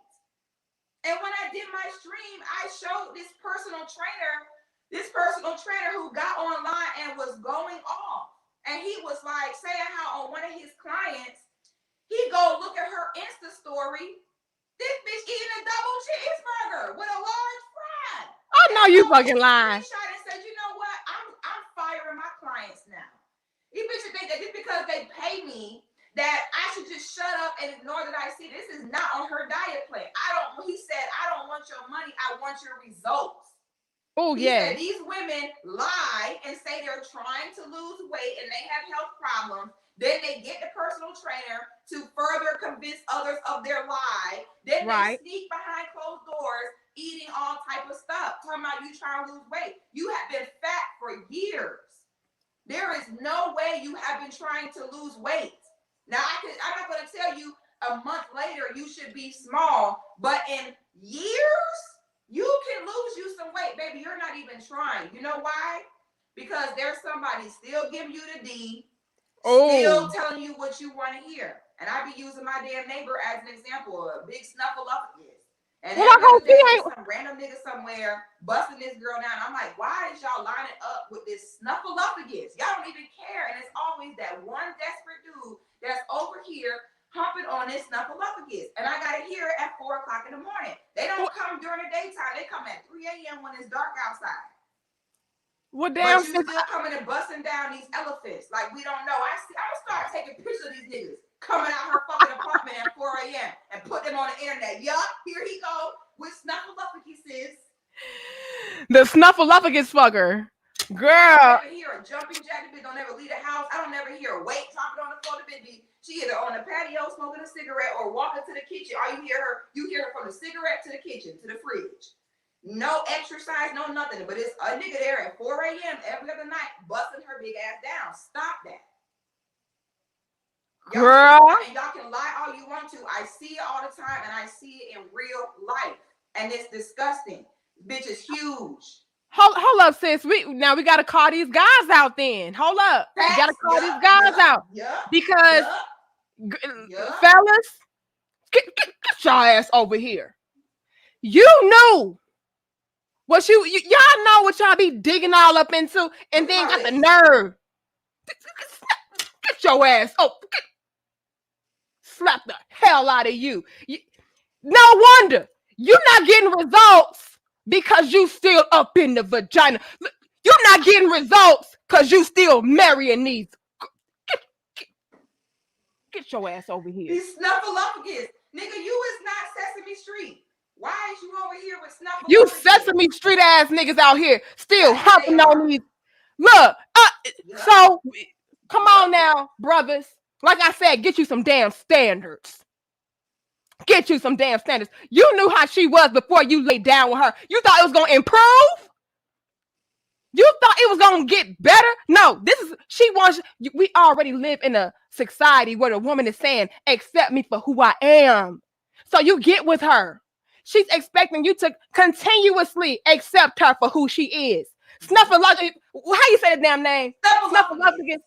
And when I did my stream, I showed this personal trainer who got online and was going off. And he was like saying how on one of his clients, he go look at her Insta story. This bitch eating a double cheeseburger with a large fry. I know you fucking lying. And said, you know what? I'm firing my clients now. These bitches think that just because they pay me that I should just shut up and ignore that I see this is not on her diet plan. He said, I don't want your money, I want your results. Oh, yeah. Said, these women lie and say they're trying to lose weight and they have health problems. Then they get the personal trainer to further convince others of their lie. Then they sneak behind closed doors, eating all type of stuff, talking about you trying to lose weight. You have been fat for years. There is no way you have been trying to lose weight. Now, I'm not going to tell you a month later you should be small, but in years, you can lose you some weight, baby. You're not even trying. You know why? Because there's somebody still giving you the D, still telling you what you want to hear. And I be using my damn neighbor as an example, a big snuffleupagus. And some random nigga somewhere busting this girl down. I'm like, why is y'all lining up with this snuffleupagus? Y'all don't even care. And it's always that one desperate dude that's over here humping on this snuffleupagus. And I got to hear it at 4 o'clock in the morning. They don't come during the daytime. They come at 3 a.m. when it's dark outside. Well, damn. But you still coming and busting down these elephants like we don't know. I'm going to start taking pictures of these niggas coming out her fucking apartment at 4 a.m. and put them on the internet. Yup, here he go with snuffleupagus. The snuffleupagus fucker. Girl. I don't ever hear a jumping jack. The bitch don't ever leave the house. I don't ever hear a weight dropping on the floor. The bitch she either on the patio smoking a cigarette or walking to the kitchen. All you hear her from the cigarette to the kitchen, to the fridge. No exercise, no nothing. But it's a nigga there at 4 a.m. every other night busting her big ass down. Stop that. Girl. Y'all can lie all you want to. I see it all the time and I see it in real life. And it's disgusting. This bitch is huge. Hold up, sis. We gotta call these guys out then. Hold up. We gotta call these guys out. Because fellas, get your ass over here. You know what y'all know what y'all be digging all up into, and then got the nerve. Get your ass. Slap the hell out of you. No wonder you're not getting results because you still up in the vagina. You're not getting results because you still marrying these. Get your ass over here. These snuffleupagus. Nigga, you is not Sesame Street. Why is you over here with snuffleupagus? You Sesame Street ass niggas out here still humping on these. Look, so come on now, brothers. Like I said, get you some damn standards. Get you some damn standards. You knew how she was before you laid down with her. You thought it was going to improve? You thought it was going to get better? No, we already live in a society where the woman is saying, accept me for who I am. So you get with her. She's expecting you to continuously accept her for who she is. Snuffleupagus, how you say the damn name? Snuffleupagus.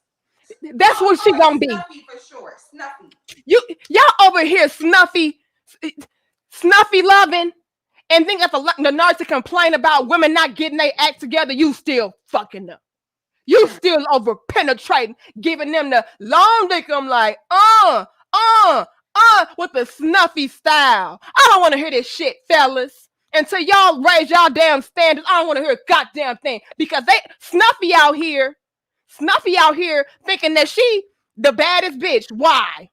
That's what she gonna be. Snuffy for sure. Snuffy. Y'all over here snuffy loving, and then got the nerve to complain about women not getting their act together. You still fucking them. You still over penetrating, giving them the long dick. I'm like, with the snuffy style. I don't want to hear this shit, fellas. Until y'all raise y'all damn standards, I don't want to hear a goddamn thing because they snuffy out here thinking that she the baddest bitch. Why?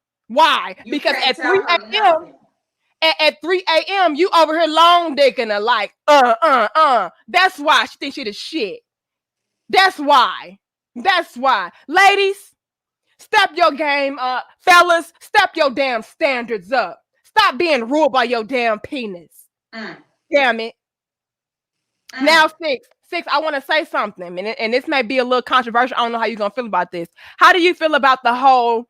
Because at 3 a.m. At 3 a.m., you over here long dicking her like, That's why she thinks she the shit. That's why. That's why. Ladies, step your game up. Fellas, step your damn standards up. Stop being ruled by your damn penis. Damn it. Now, Six, I want to say something, and this may be a little controversial. I don't know how you're gonna feel about this. How do you feel about the whole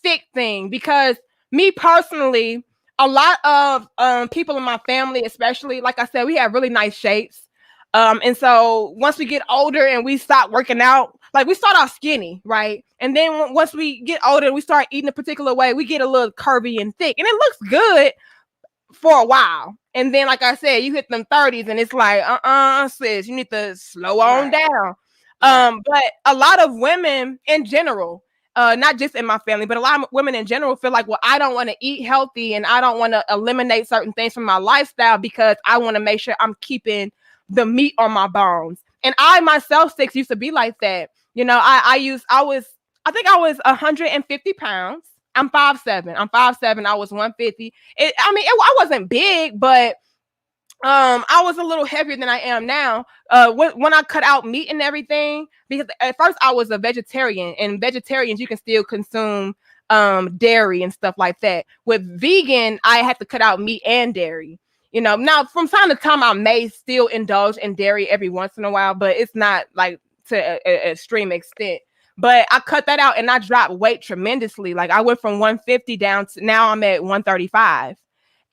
thick thing? Because me personally, a lot of people in my family, especially, like I said, we have really nice shapes. And so once we get older and we stop working out, like we start off skinny, right? And then once we get older and we start eating a particular way, we get a little curvy and thick, and it looks good for a while. And then, like I said, you hit them 30s and it's like, sis, you need to slow on down. But a lot of women in general, not just in my family, but a lot of women in general feel like, well, I don't want to eat healthy and I don't want to eliminate certain things from my lifestyle because I want to make sure I'm keeping the meat on my bones. And I myself, Six, used to be like that. You know, I think I was 150 pounds. I'm 5'7". I was 150. I wasn't big, but I was a little heavier than I am now. When I cut out meat and everything, because at first I was a vegetarian, and vegetarians you can still consume dairy and stuff like that. With vegan, I had to cut out meat and dairy. You know, now from time to time I may still indulge in dairy every once in a while, but it's not like to an extreme extent. But I cut that out and I dropped weight tremendously. Like I went from 150 down to now I'm at 135.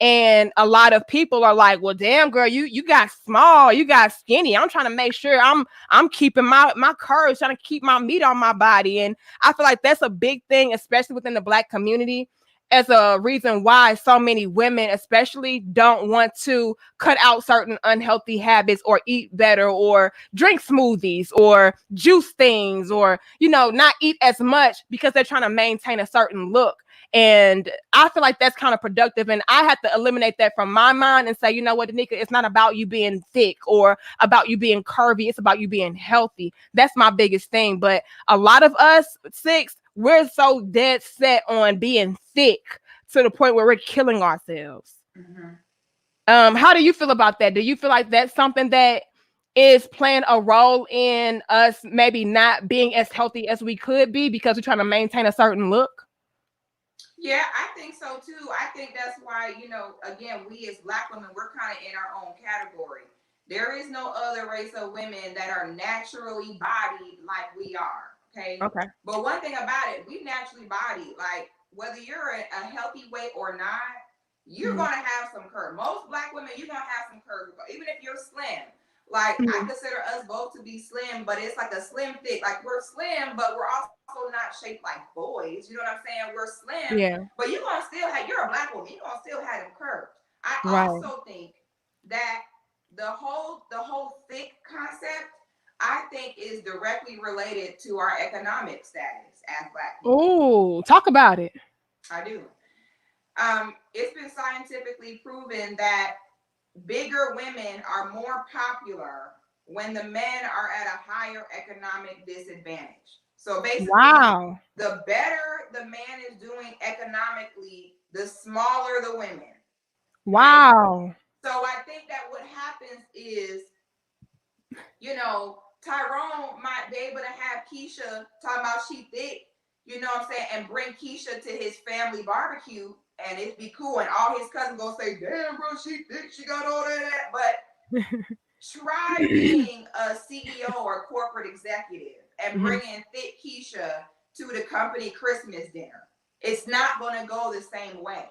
And a lot of people are like, well, damn, girl, you got small, you got skinny. I'm trying to make sure I'm keeping my curves, trying to keep my meat on my body. And I feel like that's a big thing, especially within the Black community, as a reason why so many women especially don't want to cut out certain unhealthy habits or eat better or drink smoothies or juice things or, not eat as much because they're trying to maintain a certain look. And I feel like that's kind of productive. And I have to eliminate that from my mind and say, you know what, Danica, it's not about you being thick or about you being curvy. It's about you being healthy. That's my biggest thing. But a lot of us, Six, we're so dead set on being thick to the point where we're killing ourselves. How do you feel about that? Do you feel like that's something that is playing a role in us maybe not being as healthy as we could be because we're trying to maintain a certain look? Yeah, I think so too. I think that's why, again, we as Black women, we're kind of in our own category. There is no other race of women that are naturally bodied like we are. Okay. But one thing about it, we naturally bodied. Like whether you're a healthy weight or not, you're gonna have some curve. Most Black women, you're gonna have some curve, even if you're slim. Like I consider us both to be slim, but it's like a slim thick. Like we're slim, but we're also not shaped like boys. You know what I'm saying? We're slim, but you're gonna still have. You're a Black woman. You're gonna still have them curves. I also think that the whole thick concept, I think, is directly related to our economic status as Black people. Oh, talk about it. I do. It's been scientifically proven that bigger women are more popular when the men are at a higher economic disadvantage. So basically, the better the man is doing economically, the smaller the women. Wow. Right? So I think that what happens is, Tyrone might be able to have Keisha talking about she thick, you know what I'm saying, and bring Keisha to his family barbecue, and it'd be cool, and all his cousins gonna say, damn, bro, she thick, she got all that. But try being a CEO or corporate executive and bringing thick Keisha to the company Christmas dinner. It's not gonna go the same way.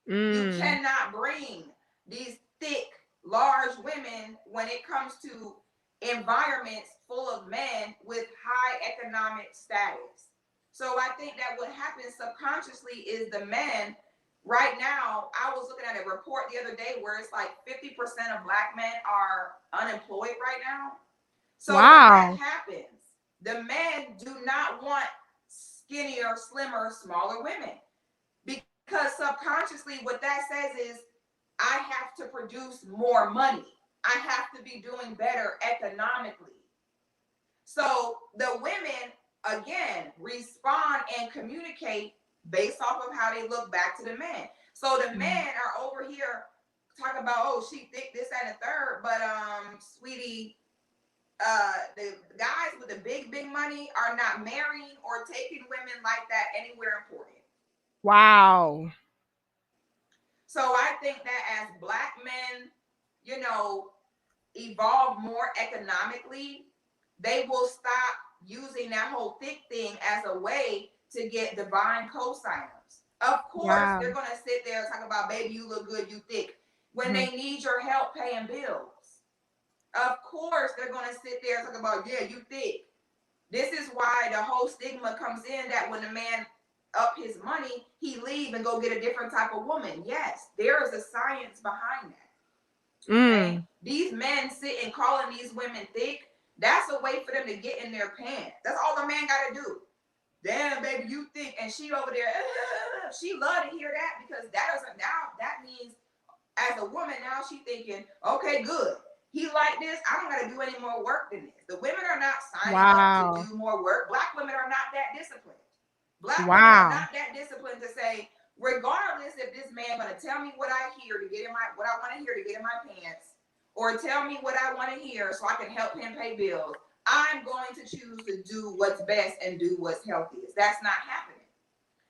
You cannot bring these thick, large women when it comes to environments full of men with high economic status. So I think that what happens subconsciously is the men right now, I was looking at a report the other day where it's like 50% of Black men are unemployed right now. So when that happens, the men do not want skinnier, slimmer, smaller women. Because subconsciously what that says is I have to produce more money. I have to be doing better economically. So the women, again, respond and communicate based off of how they look back to the men. So the men are over here talking about, oh, she thick, this, and the third. But sweetie, the guys with the big money are not marrying or taking women like that anywhere important. Wow. So I think that as Black men, evolve more economically, they will stop using that whole thick thing as a way to get divine co-signers. Of course, they're going to sit there and talk about, baby, you look good, you thick, when they need your help paying bills. Of course, they're going to sit there and talk about, yeah, you thick. This is why the whole stigma comes in that when a man up his money, he leave and go get a different type of woman. Yes, there is a science behind that. Okay? These men sitting calling these women thick, that's a way for them to get in their pants. That's all the man got to do. Damn, baby, you thick. And she over there, she love to hear that because that means as a woman, now she thinking, okay, good. He like this, I don't got to do any more work than this. The women are not signing up to do more work. Black women are not that disciplined. Black women are not that disciplined to say, regardless if this man gonna tell me what I want to hear to get in my pants, or tell me what I want to hear so I can help him pay bills, I'm going to choose to do what's best and do what's healthiest. That's not happening.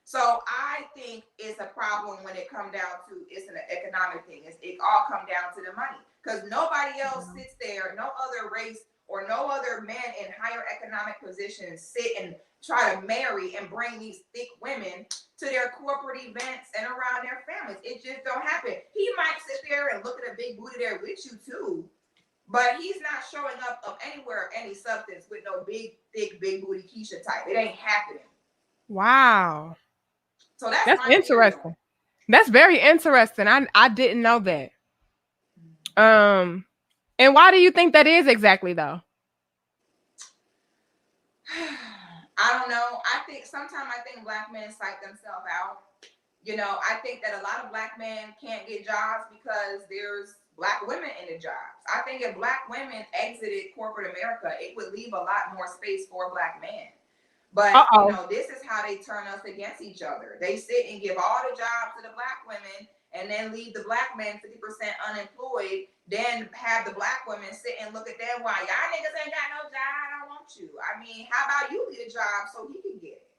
So I think it's a problem when it comes down to it's an economic thing. It all comes down to the money because nobody else sits there, no other race or no other men in higher economic positions sit and try to marry and bring these thick women to their corporate events and around their families. It just don't happen. He might sit there and look at a big booty there with you too, but he's not showing up of anywhere, any substance with no big, thick, big booty Keisha type. It ain't happening. Wow. So that's interesting. That's very interesting. I didn't know that. And why do you think that is exactly though? I don't know. I think Black men psych themselves out. I think that a lot of Black men can't get jobs because there's Black women in the jobs. I think if Black women exited corporate America, it would leave a lot more space for Black men. But this is how they turn us against each other. They sit and give all the jobs to the Black women and then leave the Black men 50% unemployed, then have the Black women sit and look at them while y'all niggas ain't got no job, I don't want you. I mean, how about you get a job so he can get it?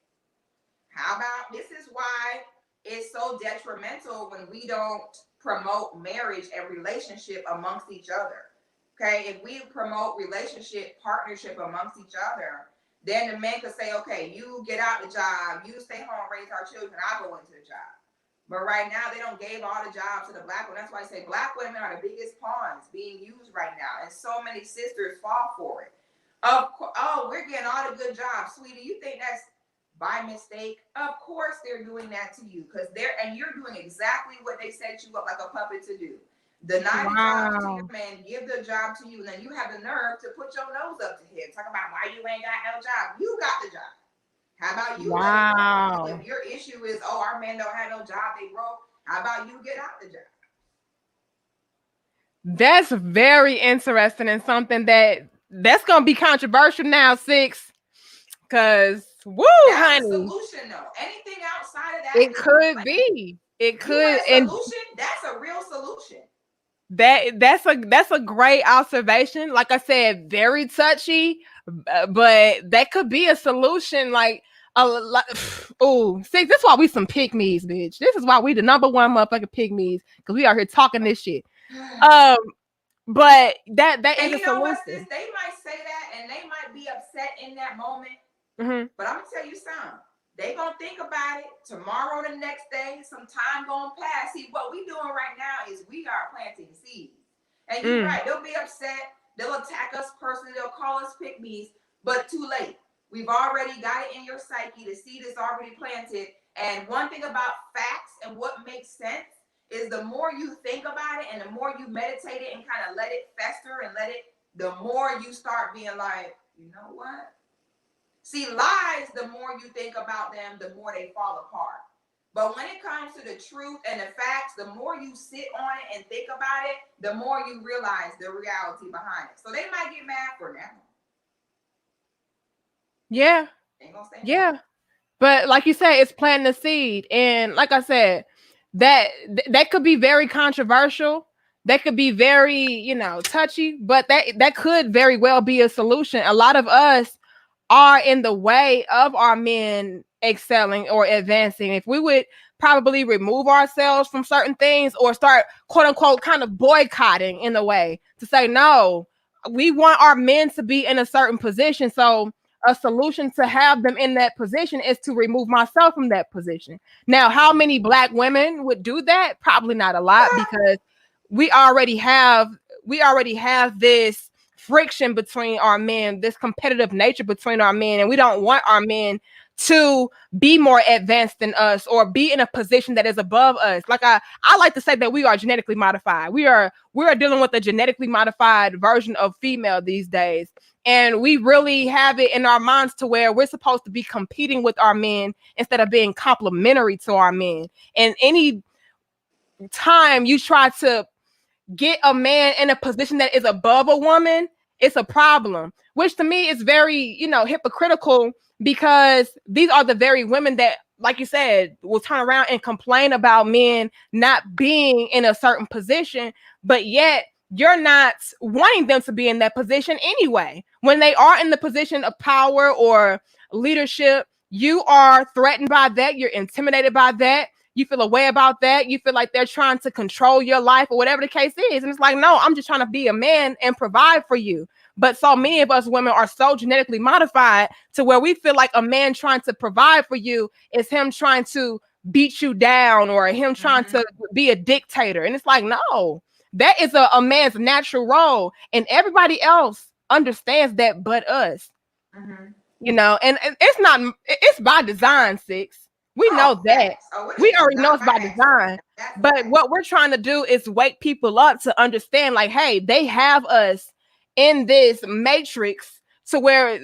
How about, this is why it's so detrimental when we don't promote marriage and relationship amongst each other. Okay, if we promote relationship, partnership amongst each other, then the men could say, okay, you get out the job, you stay home, raise our children, I'll go into the job. But right now, they don't give all the jobs to the Black women. That's why I say Black women are the biggest pawns being used right now. And so many sisters fall for it. We're getting all the good jobs. Sweetie, you think that's by mistake? Of course they're doing that to you. And you're doing exactly what they set you up like a puppet to do. Deny the job to your man, give the job to you, and then you have the nerve to put your nose up to him. Talk about why you ain't got no job. You got the job. How about you? Wow. If your issue is, our men don't have no job, they broke. How about you get out the job? That's very interesting and something that's gonna be controversial now, Six. Cause that's a solution though. Anything outside of that, it could be. It could. And solution. That's a real solution. That's a great observation. Like I said, very touchy, but that could be a solution. Like Six. That's why we some pygmies, bitch. This is why we the number one motherfucking pygmies because we are here talking this shit. But that is a solution. What, sis? They might say that and they might be upset in that moment. But I'm gonna tell you something. They gonna think about it tomorrow, the next day, some time gonna pass. See, what we doing right now is we are planting seeds. And you're right, they'll be upset, they'll attack us personally, they'll call us pygmies, but too late. We've already got it in your psyche, the seed is already planted. And one thing about facts and what makes sense is the more you think about it and the more you meditate it and kind of let it fester and the more you start being like, you know what? See, lies, the more you think about them, the more they fall apart. But when it comes to the truth and the facts, the more you sit on it and think about it, the more you realize the reality behind it. So they might get mad for that. Yeah. Yeah. But like you said, it's planting a seed. And like I said, that could be very controversial. That could be very, touchy, but that could very well be a solution. A lot of us are in the way of our men excelling or advancing. If we would probably remove ourselves from certain things or start, quote unquote, kind of boycotting in a way to say, no, we want our men to be in a certain position. So a solution to have them in that position is to remove myself from that position. Now, how many Black women would do that? Probably not a lot, because we already have this friction between our men, this competitive nature between our men, and we don't want our men to be more advanced than us or be in a position that is above us. Like I like to say that we are genetically modified. We are dealing with a genetically modified version of female these days. And we really have it in our minds to where we're supposed to be competing with our men instead of being complementary to our men. And any time you try to get a man in a position that is above a woman, it's a problem, which to me is very, hypocritical, because these are the very women that, like you said, will turn around and complain about men not being in a certain position, but yet you're not wanting them to be in that position anyway. When they are in the position of power or leadership, you are threatened by that. You're intimidated by that. You feel a way about that. You feel like they're trying to control your life or whatever the case is. And it's like, no, I'm just trying to be a man and provide for you. But so many of us women are so genetically modified to where we feel like a man trying to provide for you is him trying to beat you down or him trying to be a dictator. And it's like, no, that is a man's natural role. And everybody else understands that but us. And it's by design, Six. We know that. We already know it's by design. But what we're trying to do is wake people up to understand, like, hey, they have us in this matrix to where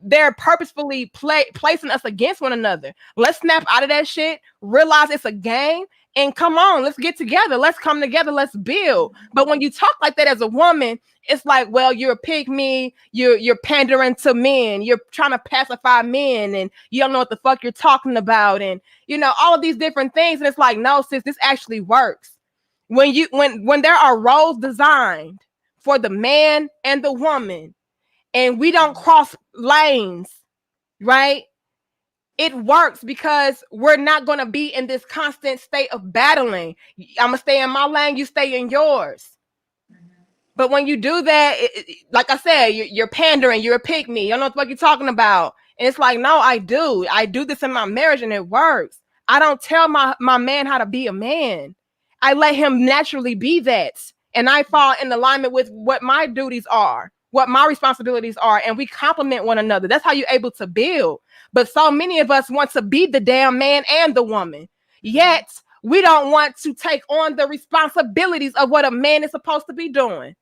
they're purposefully placing us against one another. Let's snap out of that shit, realize it's a game, and come on, let's get together. Let's come together. Let's build. But when you talk like that as a woman, it's like, well, you're a pygmy. You're pandering to men. You're trying to pacify men, and you don't know what the fuck you're talking about, and all of these different things. And it's like, no, sis, this actually works. When there are roles designed for the man and the woman, and we don't cross lanes, right? It works because we're not going to be in this constant state of battling. I'm going to stay in my lane, you stay in yours. But when you do that, like I said, you're pandering, you're a pygmy. You don't know what the fuck you're talking about. And it's like, no, I do this in my marriage, and it works. I don't tell my man how to be a man. I let him naturally be that. And I fall in alignment with what my duties are, what my responsibilities are, and we complement one another. That's how you're able to build. But so many of us want to be the damn man and the woman, yet we don't want to take on the responsibilities of what a man is supposed to be doing.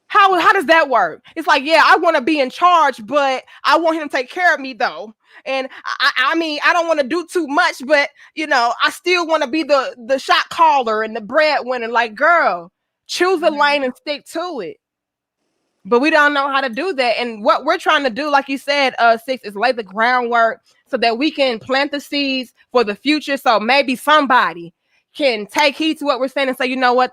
How does that work? It's like, yeah, I want to be in charge, but I want him to take care of me though. And I mean, I don't want to do too much, but I still want to be the shot caller and the breadwinner. Like, girl, choose a lane and stick to it. But we don't know how to do that. And what we're trying to do, like you said, Six, is lay the groundwork so that we can plant the seeds for the future. So maybe somebody can take heed to what we're saying and say, you know what,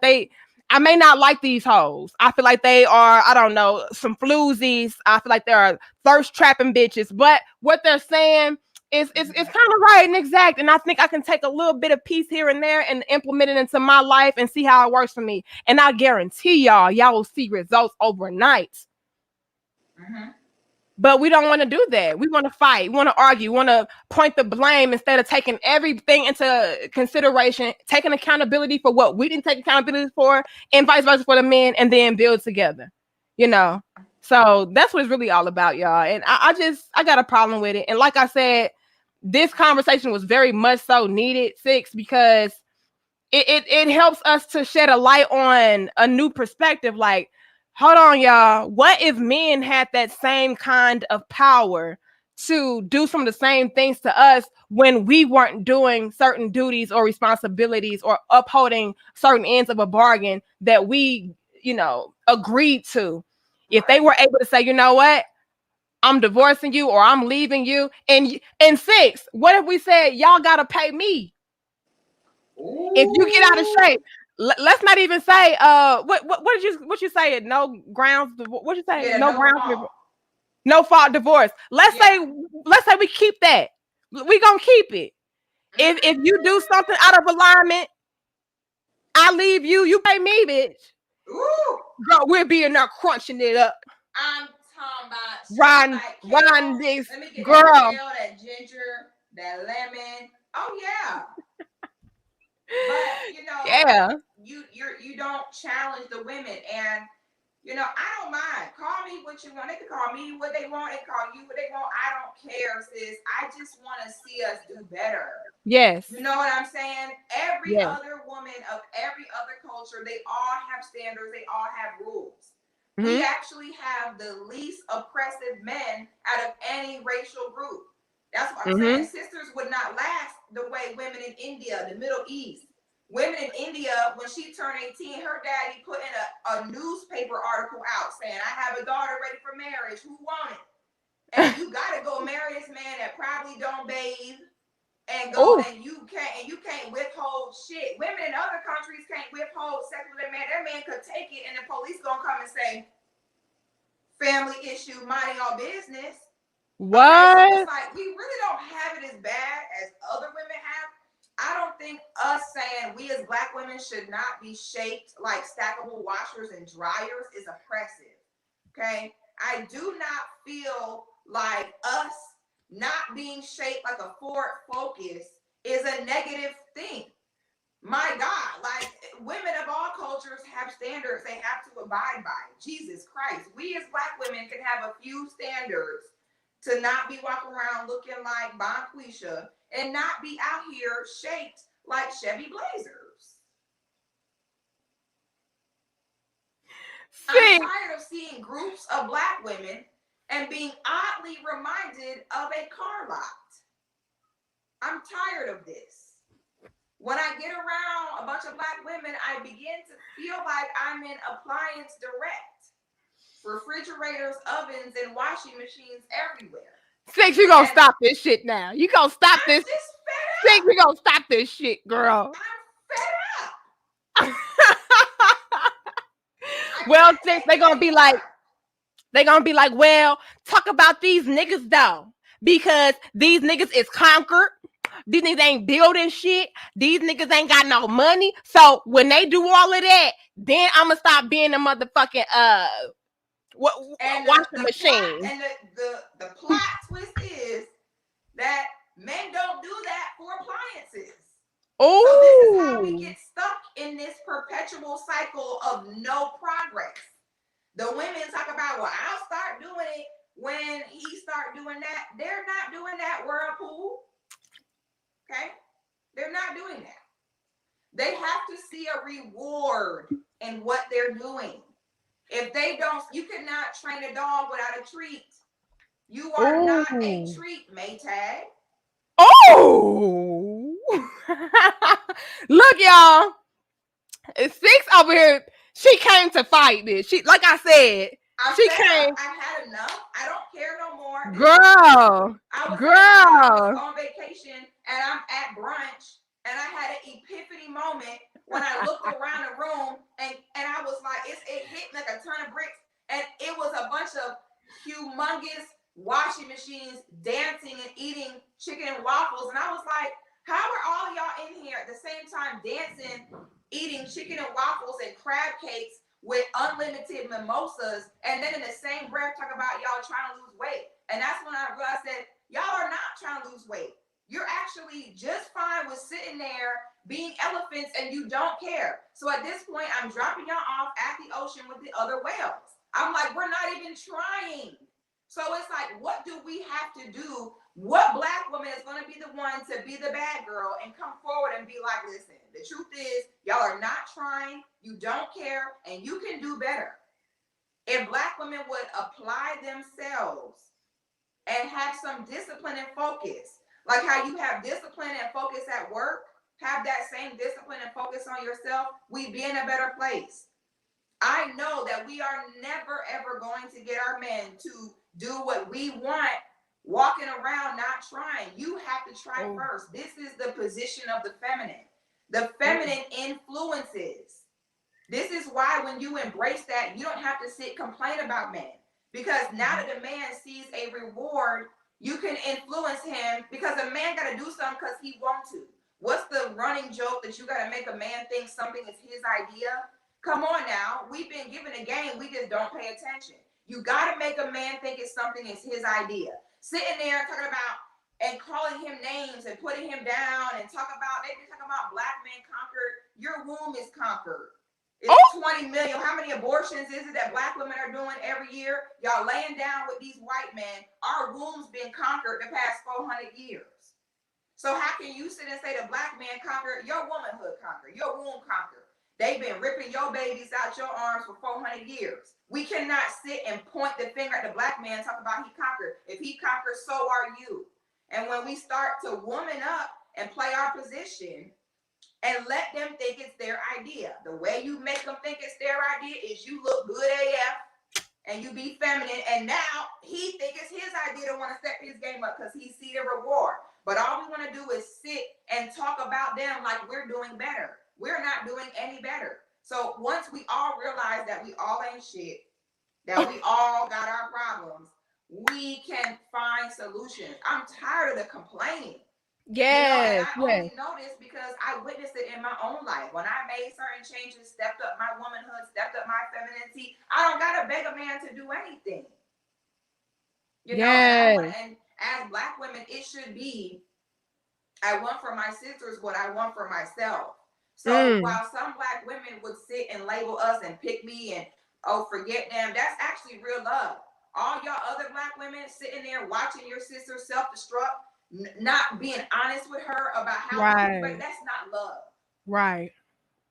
I may not like these hoes. I feel like they are, I don't know, some floozies. I feel like they are thirst trapping bitches. But what they're saying is kind of right and exact. And I think I can take a little bit of piece here and there and implement it into my life and see how it works for me. And I guarantee y'all will see results overnight. But we don't want to do that. We want to fight. We want to argue. We want to point the blame instead of taking everything into consideration, taking accountability for what we didn't take accountability for, and vice versa for the men, and then build together. So that's what it's really all about, y'all. And I got a problem with it. And like I said, this conversation was very much so needed, Six, because it helps us to shed a light on a new perspective. Like, hold on, y'all. What if men had that same kind of power to do some of the same things to us when we weren't doing certain duties or responsibilities or upholding certain ends of a bargain that we, agreed to? If they were able to say, you know what, I'm divorcing you or I'm leaving you. And Six, what if we said, y'all got to pay me? If you get out of Ooh. shape, let's not even say what you say? No grounds. What you say? Yeah, No no grounds. fault. No fault divorce. Let's Yeah. say we keep that. We gonna keep it. If you do something out of alignment, I leave you. You pay me, bitch. Ooh. Girl, we'll be in there crunching it up. I'm talking about straight Riding, like riding kale. this Let me get that girl. kale, that ginger, that lemon. Oh yeah. But Yeah. you don't challenge the women, and I don't mind. Call me what you want. They can call me what they want. They call you what they want. I don't care, sis. I just want to see us do better. Yes. You know what I'm saying? Every Yes. other woman of every other culture, they all have standards. They all have rules. We Mm-hmm. actually have the least oppressive men out of any racial group. That's what I'm saying. Mm-hmm. Sisters would not last the way women in India, the Middle East. Women in India, when she turned 18, her daddy put in a newspaper article out saying, I have a daughter ready for marriage. Who want it? And you got to go marry this man that probably don't bathe and go, Oh. and you can't withhold shit. Women in other countries can't withhold sex with their man. Their man could take it and the police going to come and say, family issue, minding our business. Okay, so it's What? like we really don't have it as bad as other women have. I don't think us saying we as Black women should not be shaped like stackable washers and dryers is oppressive. Okay, I do not feel like us not being shaped like a Ford Focus is a negative thing. My God, like women of all cultures have standards they have to abide by. Jesus Christ, we as Black women can have a few standards to not be walking around looking like Bonquisha and not be out here shaped like Chevy Blazers. I'm See, tired of seeing groups of Black women and being oddly reminded of a car lot. I'm tired of this. When I get around a bunch of Black women, I begin to feel like I'm in Appliance Direct. Refrigerators, ovens, and washing machines everywhere. Six, you gonna stop this shit now. You gonna stop I'm this. just Six, fed up. we gonna stop this shit, girl. I'm fed up. Well, Six, they gonna be like, well, talk about these niggas though. Because these niggas is conquered. These niggas ain't building shit. These niggas ain't got no money. So when they do all of that, then I'ma stop being a motherfucking washing machine. And the plot twist is that men don't do that for appliances. Oh, so this is how we get stuck in this perpetual cycle of no progress. The women talk about, well, I'll start doing it when he start doing that. They're not doing that, Whirlpool. Okay? They're not doing that. They have to see a reward in what they're doing. If they don't, you cannot train a dog without a treat. You are not a treat, Maytag. Oh, look, y'all. Six over here. She came to fight this. She, like I said, she came. I've had enough. I don't care no more. Girl, I was on vacation and I'm at brunch and I had an epiphany moment when I looked around the room and I was like, it hit like a ton of bricks, and it was a bunch of humongous washing machines dancing and eating chicken and waffles, and I was like, how are all y'all in here at the same time dancing, eating chicken and waffles and crab cakes with unlimited mimosas, and then in the same breath talk about y'all trying to lose weight? And that's when I realized that y'all are not trying to lose weight. You're actually just fine with sitting there being elephants and you don't care. So at this point, I'm dropping y'all off at the ocean with the other whales. I'm like, we're not even trying. So it's like, what do we have to do? What Black woman is going to be the one to be the bad girl and come forward and be like, listen, the truth is, y'all are not trying, you don't care, and you can do better. If Black women would apply themselves and have some discipline and focus, like how you have discipline and focus at work, have that same discipline and focus on yourself, we'd be in a better place. I know that we are never, ever going to get our men to do what we want, walking around not trying. You have to try first. This is the position of the feminine. The feminine influences. This is why when you embrace that, you don't have to sit complain about men. Because now that the man sees a reward, you can influence him because a man got to do something because he wants to. What's the running joke that you got to make a man think something is his idea? Come on now. We've been given a game. We just don't pay attention. You got to make a man think it's something is his idea. Sitting there talking about and calling him names and putting him down and talking about black men conquered. Your womb is conquered. It's 20 million. How many abortions is it that black women are doing every year? Y'all laying down with these white men. Our womb's been conquered the past 400 years. So how can you sit and say the black man conquered? Your womanhood conquered. Your womb conquered. They've been ripping your babies out your arms for 400 years. We cannot sit and point the finger at the black man and talk about he conquered. If he conquered, so are you. And when we start to woman up and play our position, and let them think it's their idea. The way you make them think it's their idea is you look good AF and you be feminine. And now he think it's his idea to want to step his game up because he see the reward. But all we want to do is sit and talk about them like we're doing better. We're not doing any better. So once we all realize that we all ain't shit, that we all got our problems, we can find solutions. I'm tired of the complaining. Yes. I only know this because I witnessed it in my own life. When I made certain changes, stepped up my womanhood, stepped up my femininity, I don't gotta beg a man to do anything. You know, and as black women, it should be, I want for my sisters what I want for myself. So while some black women would sit and label us and pick me and forget them, that's actually real love. All y'all other black women sitting there watching your sister self-destruct, not being honest with her about how but that's not love. Right.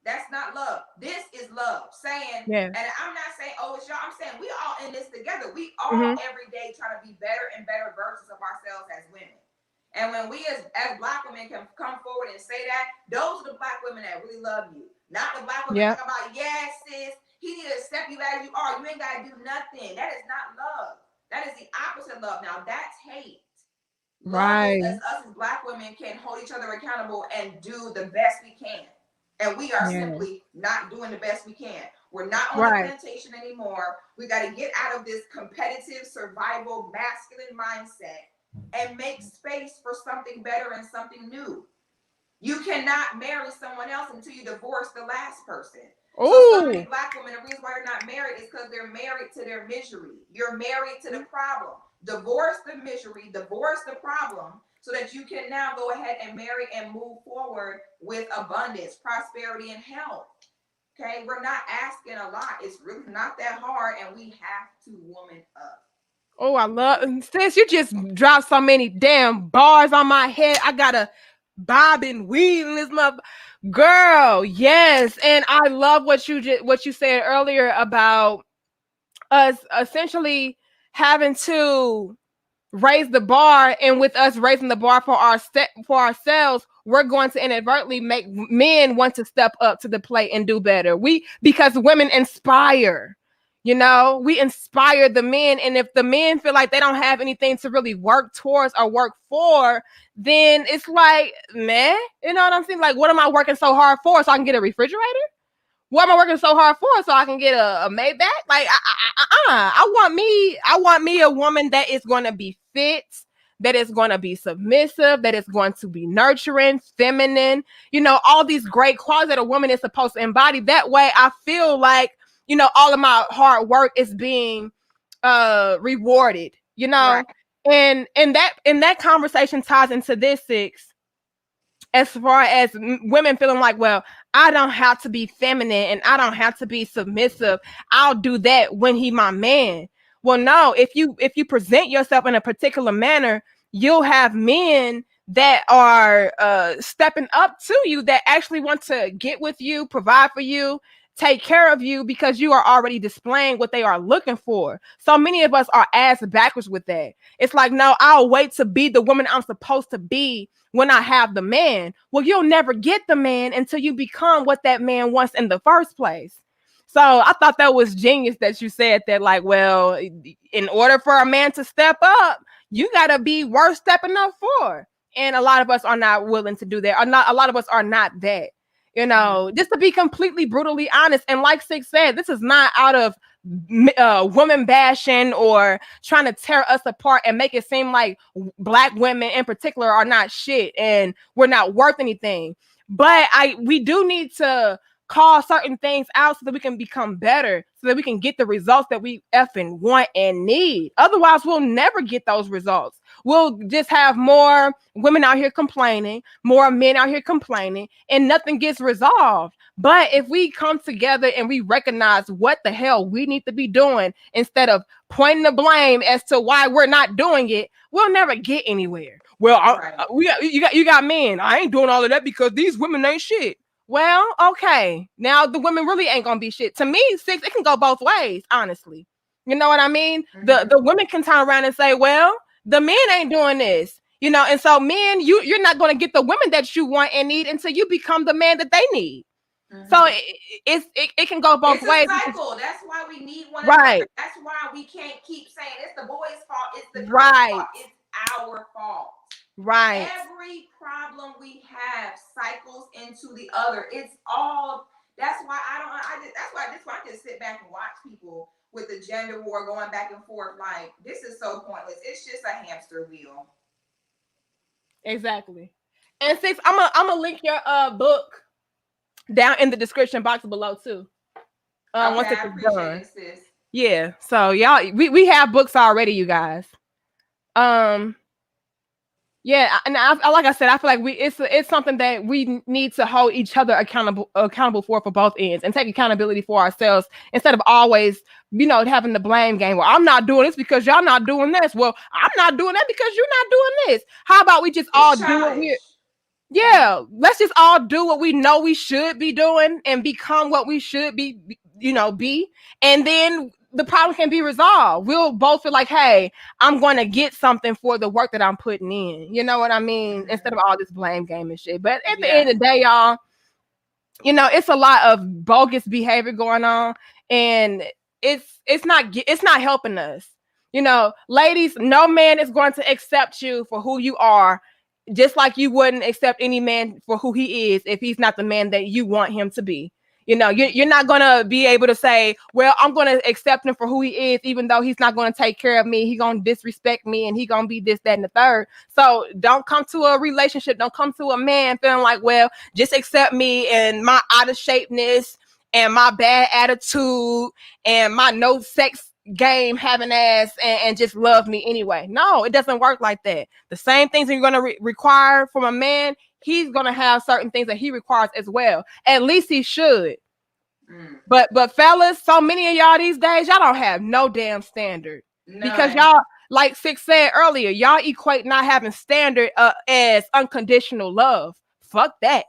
That's not love. This is love. Saying, and I'm not saying, oh, it's y'all. I'm saying we all in this together. We all every day trying to be better and better versions of ourselves as women. And when we as black women can come forward and say that, those are the black women that really love you. Not the black women talking about, yes, sis, he need to accept you as you are. You ain't got to do nothing. That is not love. That is the opposite of love. Now, that's hate. Love is us as black women can hold each other accountable and do the best we can. And we are simply not doing the best we can. We're not on the plantation anymore. We got to get out of this competitive survival masculine mindset and make space for something better and something new. You cannot marry someone else until you divorce the last person. So many black women, the reason why they're not married is because they're married to their misery. You're married to the problem. Divorce the misery, divorce the problem, so that you can now go ahead and marry and move forward with abundance, prosperity, and health. Okay, we're not asking a lot. It's really not that hard, and we have to woman up. Oh, I love, sis, you just dropped so many damn bars on my head. I gotta bob and weave in this mother. Girl, yes. And I love what you said earlier about us essentially having to raise the bar, and with us raising the bar for ourselves, we're going to inadvertently make men want to step up to the plate and do better. Because women inspire. We inspire the men, and if the men feel like they don't have anything to really work towards or work for, then it's like, man, you know what I'm saying? Like, what am I working so hard for? So I can get a refrigerator? What am I working so hard for? So I can get a Maybach? Like, I want me a woman that is going to be fit, that is going to be submissive, that is going to be nurturing, feminine, all these great qualities that a woman is supposed to embody. That way I feel like, all of my hard work is being rewarded, Right. and that conversation ties into this, Six, as far as women feeling like, well, I don't have to be feminine and I don't have to be submissive. I'll do that when he my man. Well, no, if you present yourself in a particular manner, you'll have men that are stepping up to you, that actually want to get with you, provide for you, take care of you, because you are already displaying what they are looking for. So many of us are ass backwards with that. It's like, no, I'll wait to be the woman I'm supposed to be when I have the man. Well, you'll never get the man until you become what that man wants in the first place. So I thought that was genius that you said that, like, well, in order for a man to step up, you got to be worth stepping up for. And a lot of us are not willing to do that. A lot of us are not that. You know, just to be completely brutally honest. And like Six said, this is not out of woman bashing or trying to tear us apart and make it seem like Black women in particular are not shit and we're not worth anything. But we do need to call certain things out so that we can become better, so that we can get the results that we effing want and need. Otherwise, we'll never get those results. We'll just have more women out here complaining, more men out here complaining, and nothing gets resolved. But if we come together and we recognize what the hell we need to be doing instead of pointing the blame as to why we're not doing it, we'll never get anywhere. Well, you got men. I ain't doing all of that because these women ain't shit. Well, okay. Now the women really ain't gonna be shit. To me, Six, it can go both ways, honestly. You know what I mean? The women can turn around and say, well, the men ain't doing this. You know, and so men, you're not gonna get the women that you want and need until you become the man that they need. So it can go both ways. It's a cycle. That's why we need one another. That's why we can't keep saying it's the boys' fault. It's the girls' fault. It's our fault. Right. Every problem we have cycles into the other. It's all. That's why I just sit back and watch people with the gender war going back and forth. Like, this is so pointless. It's just a hamster wheel. Exactly. And Six, I'm gonna link your book down in the description box below too. Once it's done. Sis. Yeah. So y'all, we have books already, you guys. Yeah, and like I said, I feel like it's something that we need to hold each other accountable for both ends and take accountability for ourselves instead of always, having the blame game. Well, I'm not doing this because y'all not doing this. Well, I'm not doing that because you're not doing this. How about we just all do what let's just all do what we know we should be doing and become what we should be, and then the problem can be resolved. We'll both feel like, hey, I'm going to get something for the work that I'm putting in. You know what I mean? Instead of all this blame game and shit. But at the end of the day, y'all, it's a lot of bogus behavior going on, and it's not helping us. Ladies, no man is going to accept you for who you are, just like you wouldn't accept any man for who he is if he's not the man that you want him to be. You're not going to be able to say, well, I'm going to accept him for who he is, even though he's not going to take care of me. He's going to disrespect me and he's going to be this, that, and the third. So don't come to a relationship. Don't come to a man feeling like, well, just accept me and my out of shapeness and my bad attitude and my no sex game having ass and just love me anyway. No, it doesn't work like that. The same things that you're going to require from a man, he's going to have certain things that he requires as well. At least he should. But fellas, so many of y'all these days, y'all don't have no damn standard. None. Because y'all, like Six said earlier, y'all equate not having standard as unconditional love. Fuck that.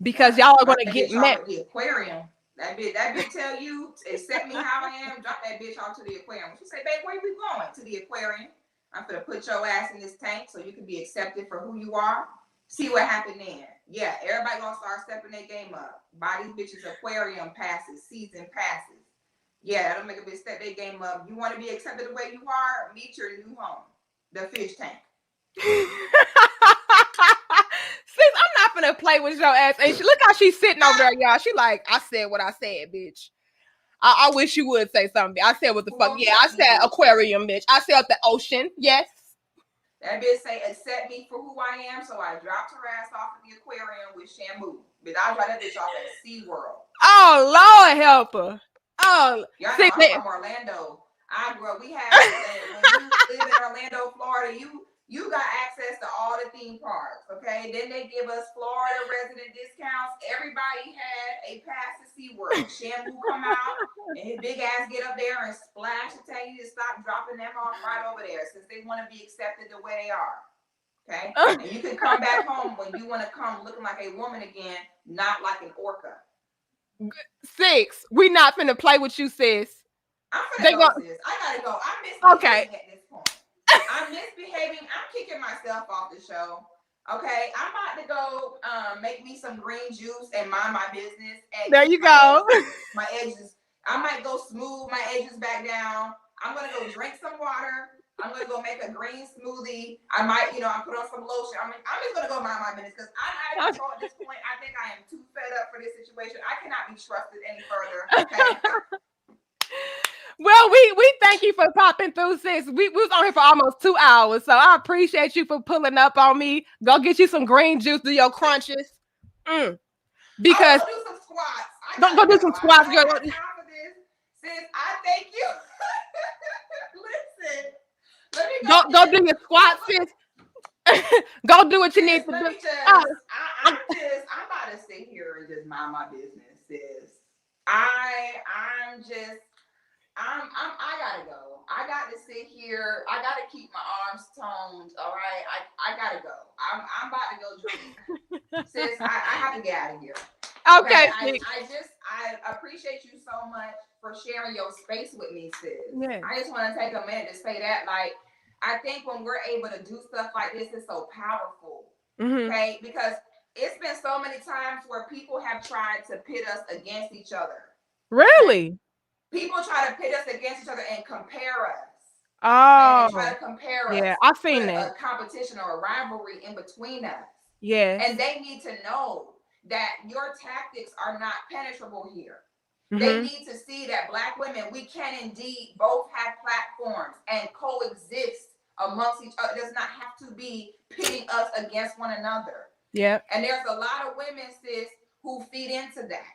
Because y'all are going to get met. The aquarium. That bitch tell you, accept me how I am, drop that bitch off to the aquarium. She say, babe, where we going? To the aquarium. I'm gonna put your ass in this tank so you can be accepted for who you are. See what happened then. Yeah, everybody gonna start stepping their game up. Buy these bitches aquarium passes, season passes. Yeah, that'll make a bitch step their game up. You want to be accepted the way you are? Meet your new home, the fish tank. Sis, I'm not gonna play with your ass. And look how she's sitting over there, y'all. She like, I said what I said, bitch. I wish you would say something. I said what the fuck. Yeah, I said aquarium, bitch. I said the ocean. Yes. That bitch say accept me for who I am, so I dropped her ass off in the aquarium with shampoo. But I dropped that bitch off at SeaWorld. Oh, Lord help her. Oh, y'all know I'm from Orlando. I grew up. We had when you live in Orlando, Florida, you got access to all the theme parks, okay? Then they give us Florida resident discounts. Everybody had a pass to SeaWorld. Shampoo come out, and his big ass get up there and splash and tell you to stop dropping them off right over there since they want to be accepted the way they are, okay? And you can come back home when you want to come looking like a woman again, not like an orca. Six, we not finna play with you, sis. I'm finna go, sis. I gotta go. I'm misbehaving at this point. I'm misbehaving. I'm kicking myself off the show. Okay, I'm about to go make me some green juice and mind my business. And there you go. My edges. I might go smooth my edges back down. I'm gonna go drink some water. I'm gonna go make a green smoothie. I might, I put on some lotion. I'm just gonna go mind my business because I'm out of control at this point. I think I am too fed up for this situation. I cannot be trusted any further. Okay. Well, we thank you for popping through, sis. We was on here for almost 2 hours, so I appreciate you for pulling up on me. Go get you some green juice, do your crunches. Because go do some squats. Go do some squats, girl. I sis, I thank you. Listen, let me go do your squats, sis. Go do what you need to do. I'm about to sit here and just mind my business, sis. I gotta go. I got to sit here. I gotta keep my arms toned. All right. I gotta go. I'm about to go drink. Sis, I have to get out of here. Okay. I appreciate you so much for sharing your space with me, sis. Yeah. I just want to take a minute to say that, like, I think when we're able to do stuff like this, it's so powerful. Okay, because it's been so many times where people have tried to pit us against each other. Really? People try to pit us against each other and compare us. Oh, and try to compare us. Yeah, I've seen that. A competition or a rivalry in between us. Yeah. And they need to know that your tactics are not penetrable here. They need to see that Black women, we can indeed both have platforms and coexist amongst each other. It does not have to be pitting us against one another. Yeah. And there's a lot of women, sis, who feed into that.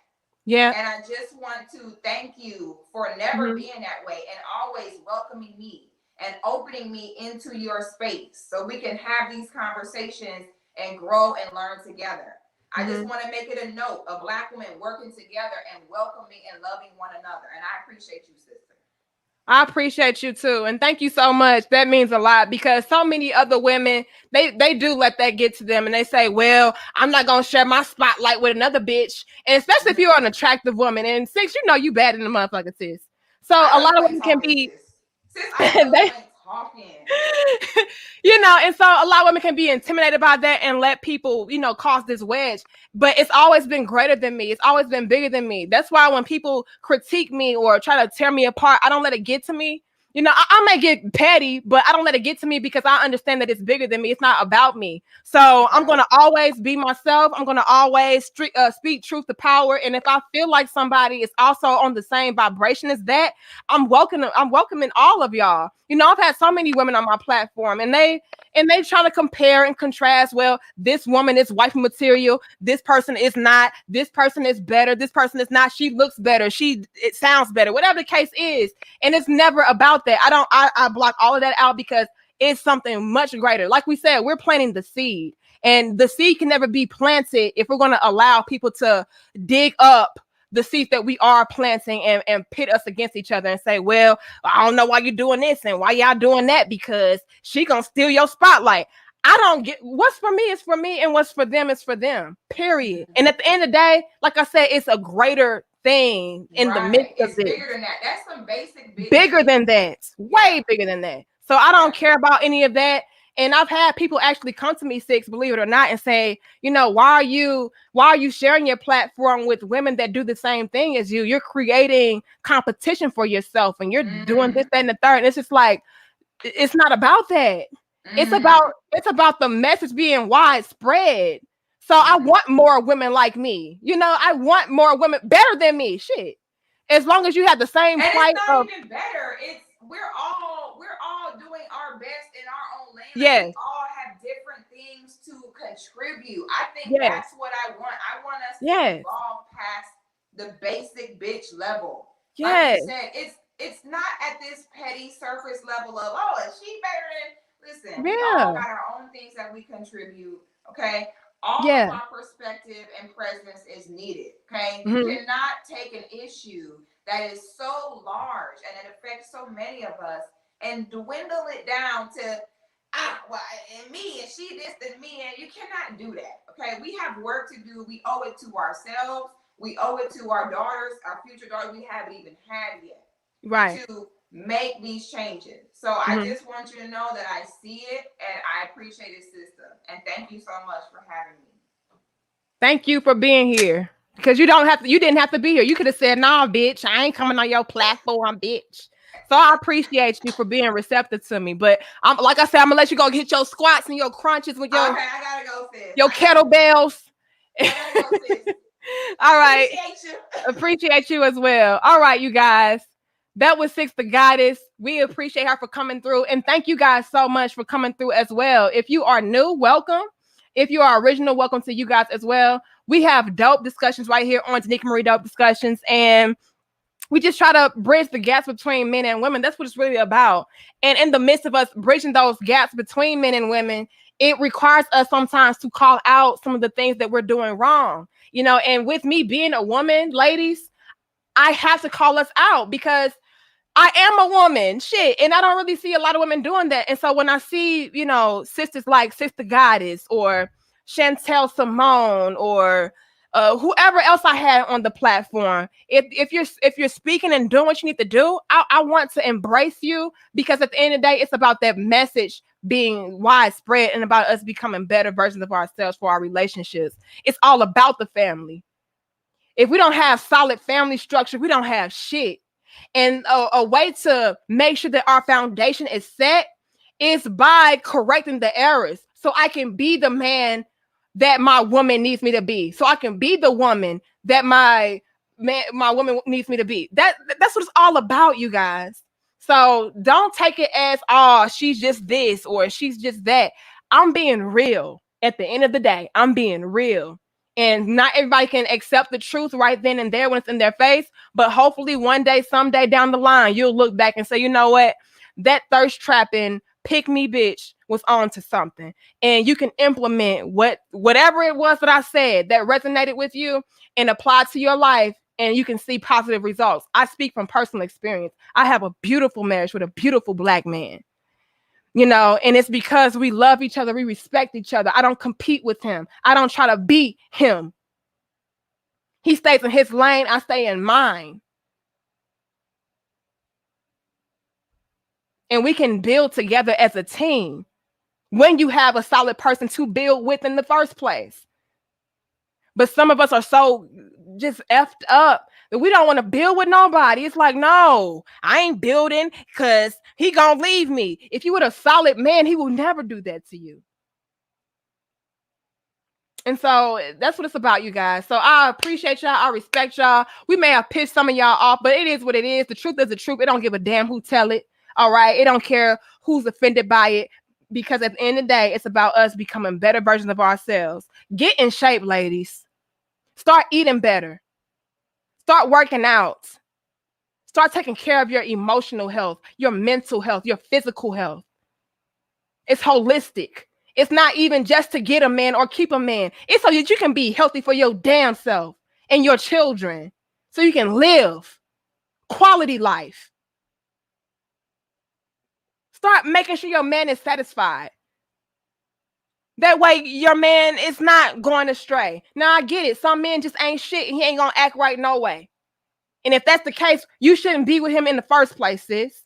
Yeah. And I just want to thank you for never being that way and always welcoming me and opening me into your space so we can have these conversations and grow and learn together. I just want to make it a note of Black women working together and welcoming and loving one another. And I appreciate you, sister. I appreciate you too. And thank you so much. That means a lot because so many other women, they do let that get to them and they say, well, I'm not going to share my spotlight with another bitch. And especially if you're an attractive woman. And sis, you bad in the motherfucker, sis. So a lot of women can be... Sis, I talking. And so a lot of women can be intimidated by that and let people, cause this wedge. But it's always been greater than me. It's always been bigger than me. That's why when people critique me or try to tear me apart, I don't let it get to me. I may get petty, but I don't let it get to me because I understand that it's bigger than me. It's not about me. So I'm going to always be myself. I'm going to always speak truth to power. And if I feel like somebody is also on the same vibration as that, I'm welcoming all of y'all. I've had so many women on my platform and they try to compare and contrast. Well, this woman is wife material. This person is not. This person is better. This person is not. She looks better. It sounds better. Whatever the case is. And it's never about that. I block all of that out because it's something much greater. Like we said, we're planting the seed. And the seed can never be planted if we're going to allow people to dig up the seeds that we are planting and pit us against each other and say, well, I don't know why you're doing this and why y'all doing that because she gonna steal your spotlight. I don't get what's for me is for me and what's for them is for them, period. And at the end of the day, like I said, it's a greater thing in the midst of this. Bigger than that. That's some basic bigger than that. Way bigger than that. So I don't care about any of that. And I've had people actually come to me, Six, believe it or not, and say, why are you sharing your platform with women that do the same thing as you? You're creating competition for yourself and you're doing this, that, and the third. And it's just like, it's not about that. It's about the message being widespread. So I want more women like me. I want more women better than me. Shit. As long as you have the same fight. It's not even better. We're all doing our best in our own lane. Yes. We all have different things to contribute. I think that's what I want. I want us to evolve past the basic bitch level. Like you said, it's not at this petty surface level of, is she better than... Listen, we all got our own things that we contribute, okay? All of our perspective and presence is needed, okay? You cannot take an issue that is so large and it affects so many of us and dwindle it down to, and me, and she this, and me, and you cannot do that, okay? We have work to do. We owe it to ourselves. We owe it to our daughters, our future daughters we haven't even had yet. Right. To make these changes. So I just want you to know that I see it and I appreciate it, sister. And thank you so much for having me. Thank you for being here. Because you didn't have to be here. You could have said, nah, bitch, I ain't coming on your platform, bitch. So So I appreciate you for being receptive to me. But I'm like I said, I'm gonna let you go get your squats and your crunches with your Okay, I gotta go, sis. your kettlebells. I gotta go, sis. All right. Appreciate you. Appreciate you as well. All right, you guys. That was SixtheGoddis. We appreciate her for coming through. And thank you guys so much for coming through as well. If you are new, welcome. If you are original, welcome to you guys as well. We have dope discussions right here on Danica Marie Dope Discussions. And we just try to bridge the gaps between men and women. That's what it's really about. And in the midst of us bridging those gaps between men and women, it requires us sometimes to call out some of the things that we're doing wrong. And with me being a woman, ladies, I have to call us out because I am a woman, shit, and I don't really see a lot of women doing that. And so when I see, sisters like SixtheGoddis or Chantel Simone or whoever else I had on the platform, if you're speaking and doing what you need to do, I want to embrace you, because at the end of the day, it's about that message being widespread and about us becoming better versions of ourselves for our relationships. It's all about the family. If we don't have solid family structure, we don't have shit. And a way to make sure that our foundation is set is by correcting the errors, so I can be the man that my woman needs me to be, so I can be the woman that my woman needs me to be. That's what it's all about, you guys. So don't take it as, oh, she's just this or she's just that. I'm being real. At the end of the day, I'm being real. And not everybody can accept the truth right then and there when it's in their face. But hopefully one day, someday down the line, you'll look back and say, you know what? That thirst trapping pick me bitch was on to something. And you can implement whatever it was that I said that resonated with you and apply to your life. And you can see positive results. I speak from personal experience. I have a beautiful marriage with a beautiful Black man. And it's because we love each other. We respect each other. I don't compete with him. I don't try to beat him. He stays in his lane. I stay in mine. And we can build together as a team when you have a solid person to build with in the first place. But some of us are so just effed up that we don't want to build with nobody. It's like, no, I ain't building because he gonna leave me. If you were a solid man, he will never do that to you. And so that's what it's about, you guys. So I appreciate y'all. I respect y'all. We may have pissed some of y'all off, but it is what it is. The truth is the truth. It don't give a damn who tell it. All right. It don't care who's offended by it, because at the end of the day, it's about us becoming better versions of ourselves. Get in shape, ladies. Start eating better. Start working out. Start taking care of your emotional health, your mental health, your physical health. It's holistic. It's not even just to get a man or keep a man. It's so that you can be healthy for your damn self and your children, so you can live quality life. Start making sure your man is satisfied. That way your man is not going astray. Now, I get it. Some men just ain't shit and he ain't gonna act right no way. And if that's the case, you shouldn't be with him in the first place, sis.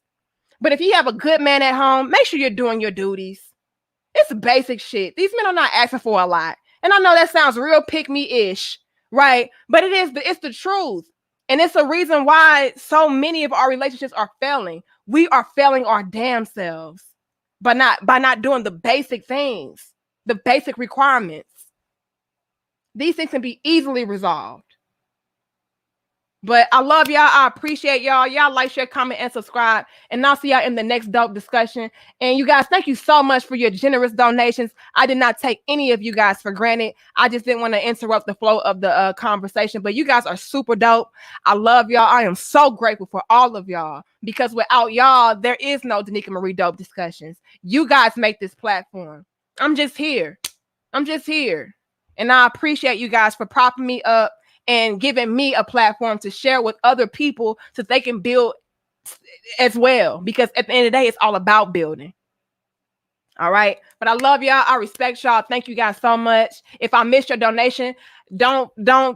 But if you have a good man at home, make sure you're doing your duties. It's basic shit. These men are not asking for a lot. And I know that sounds real pick-me-ish, right? But it's the truth. And it's a reason why so many of our relationships are failing. We are failing our damn selves by not doing the basic things. The basic requirements. These things can be easily resolved. But I love y'all. I appreciate y'all. Y'all like, share, comment, and subscribe. And I'll see y'all in the next dope discussion. And you guys, thank you so much for your generous donations. I did not take any of you guys for granted. I just didn't want to interrupt the flow of the conversation. But you guys are super dope. I love y'all. I am so grateful for all of y'all. Because without y'all, there is no Danica Marie Dope Discussions. You guys make this platform. I'm just here. And I appreciate you guys for propping me up and giving me a platform to share with other people so they can build as well. Because at the end of the day, it's all about building. All right. But I love y'all. I respect y'all. Thank you guys so much. If I missed your donation, don't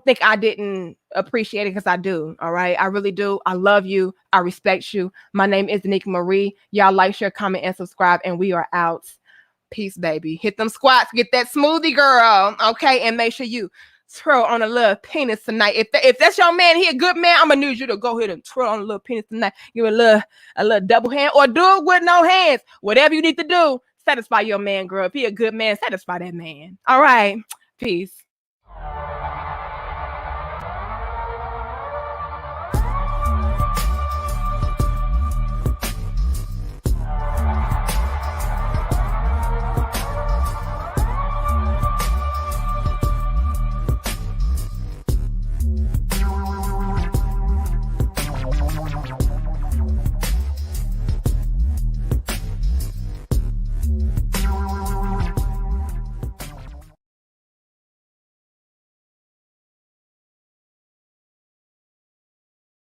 think I didn't appreciate it, because I do. All right. I really do. I love you. I respect you. My name is Danica Marie. Y'all like, share, comment, and subscribe. And we are out. Peace, baby. Hit them squats. Get that smoothie, girl. Okay. And make sure you twirl on a little penis tonight. If that's your man, he a good man, I'm gonna need you to go ahead and twirl on a little penis tonight. Give it a little double hand, or do it with no hands. Whatever you need to do, satisfy your man, girl. If he a good man, satisfy that man. All right. Peace.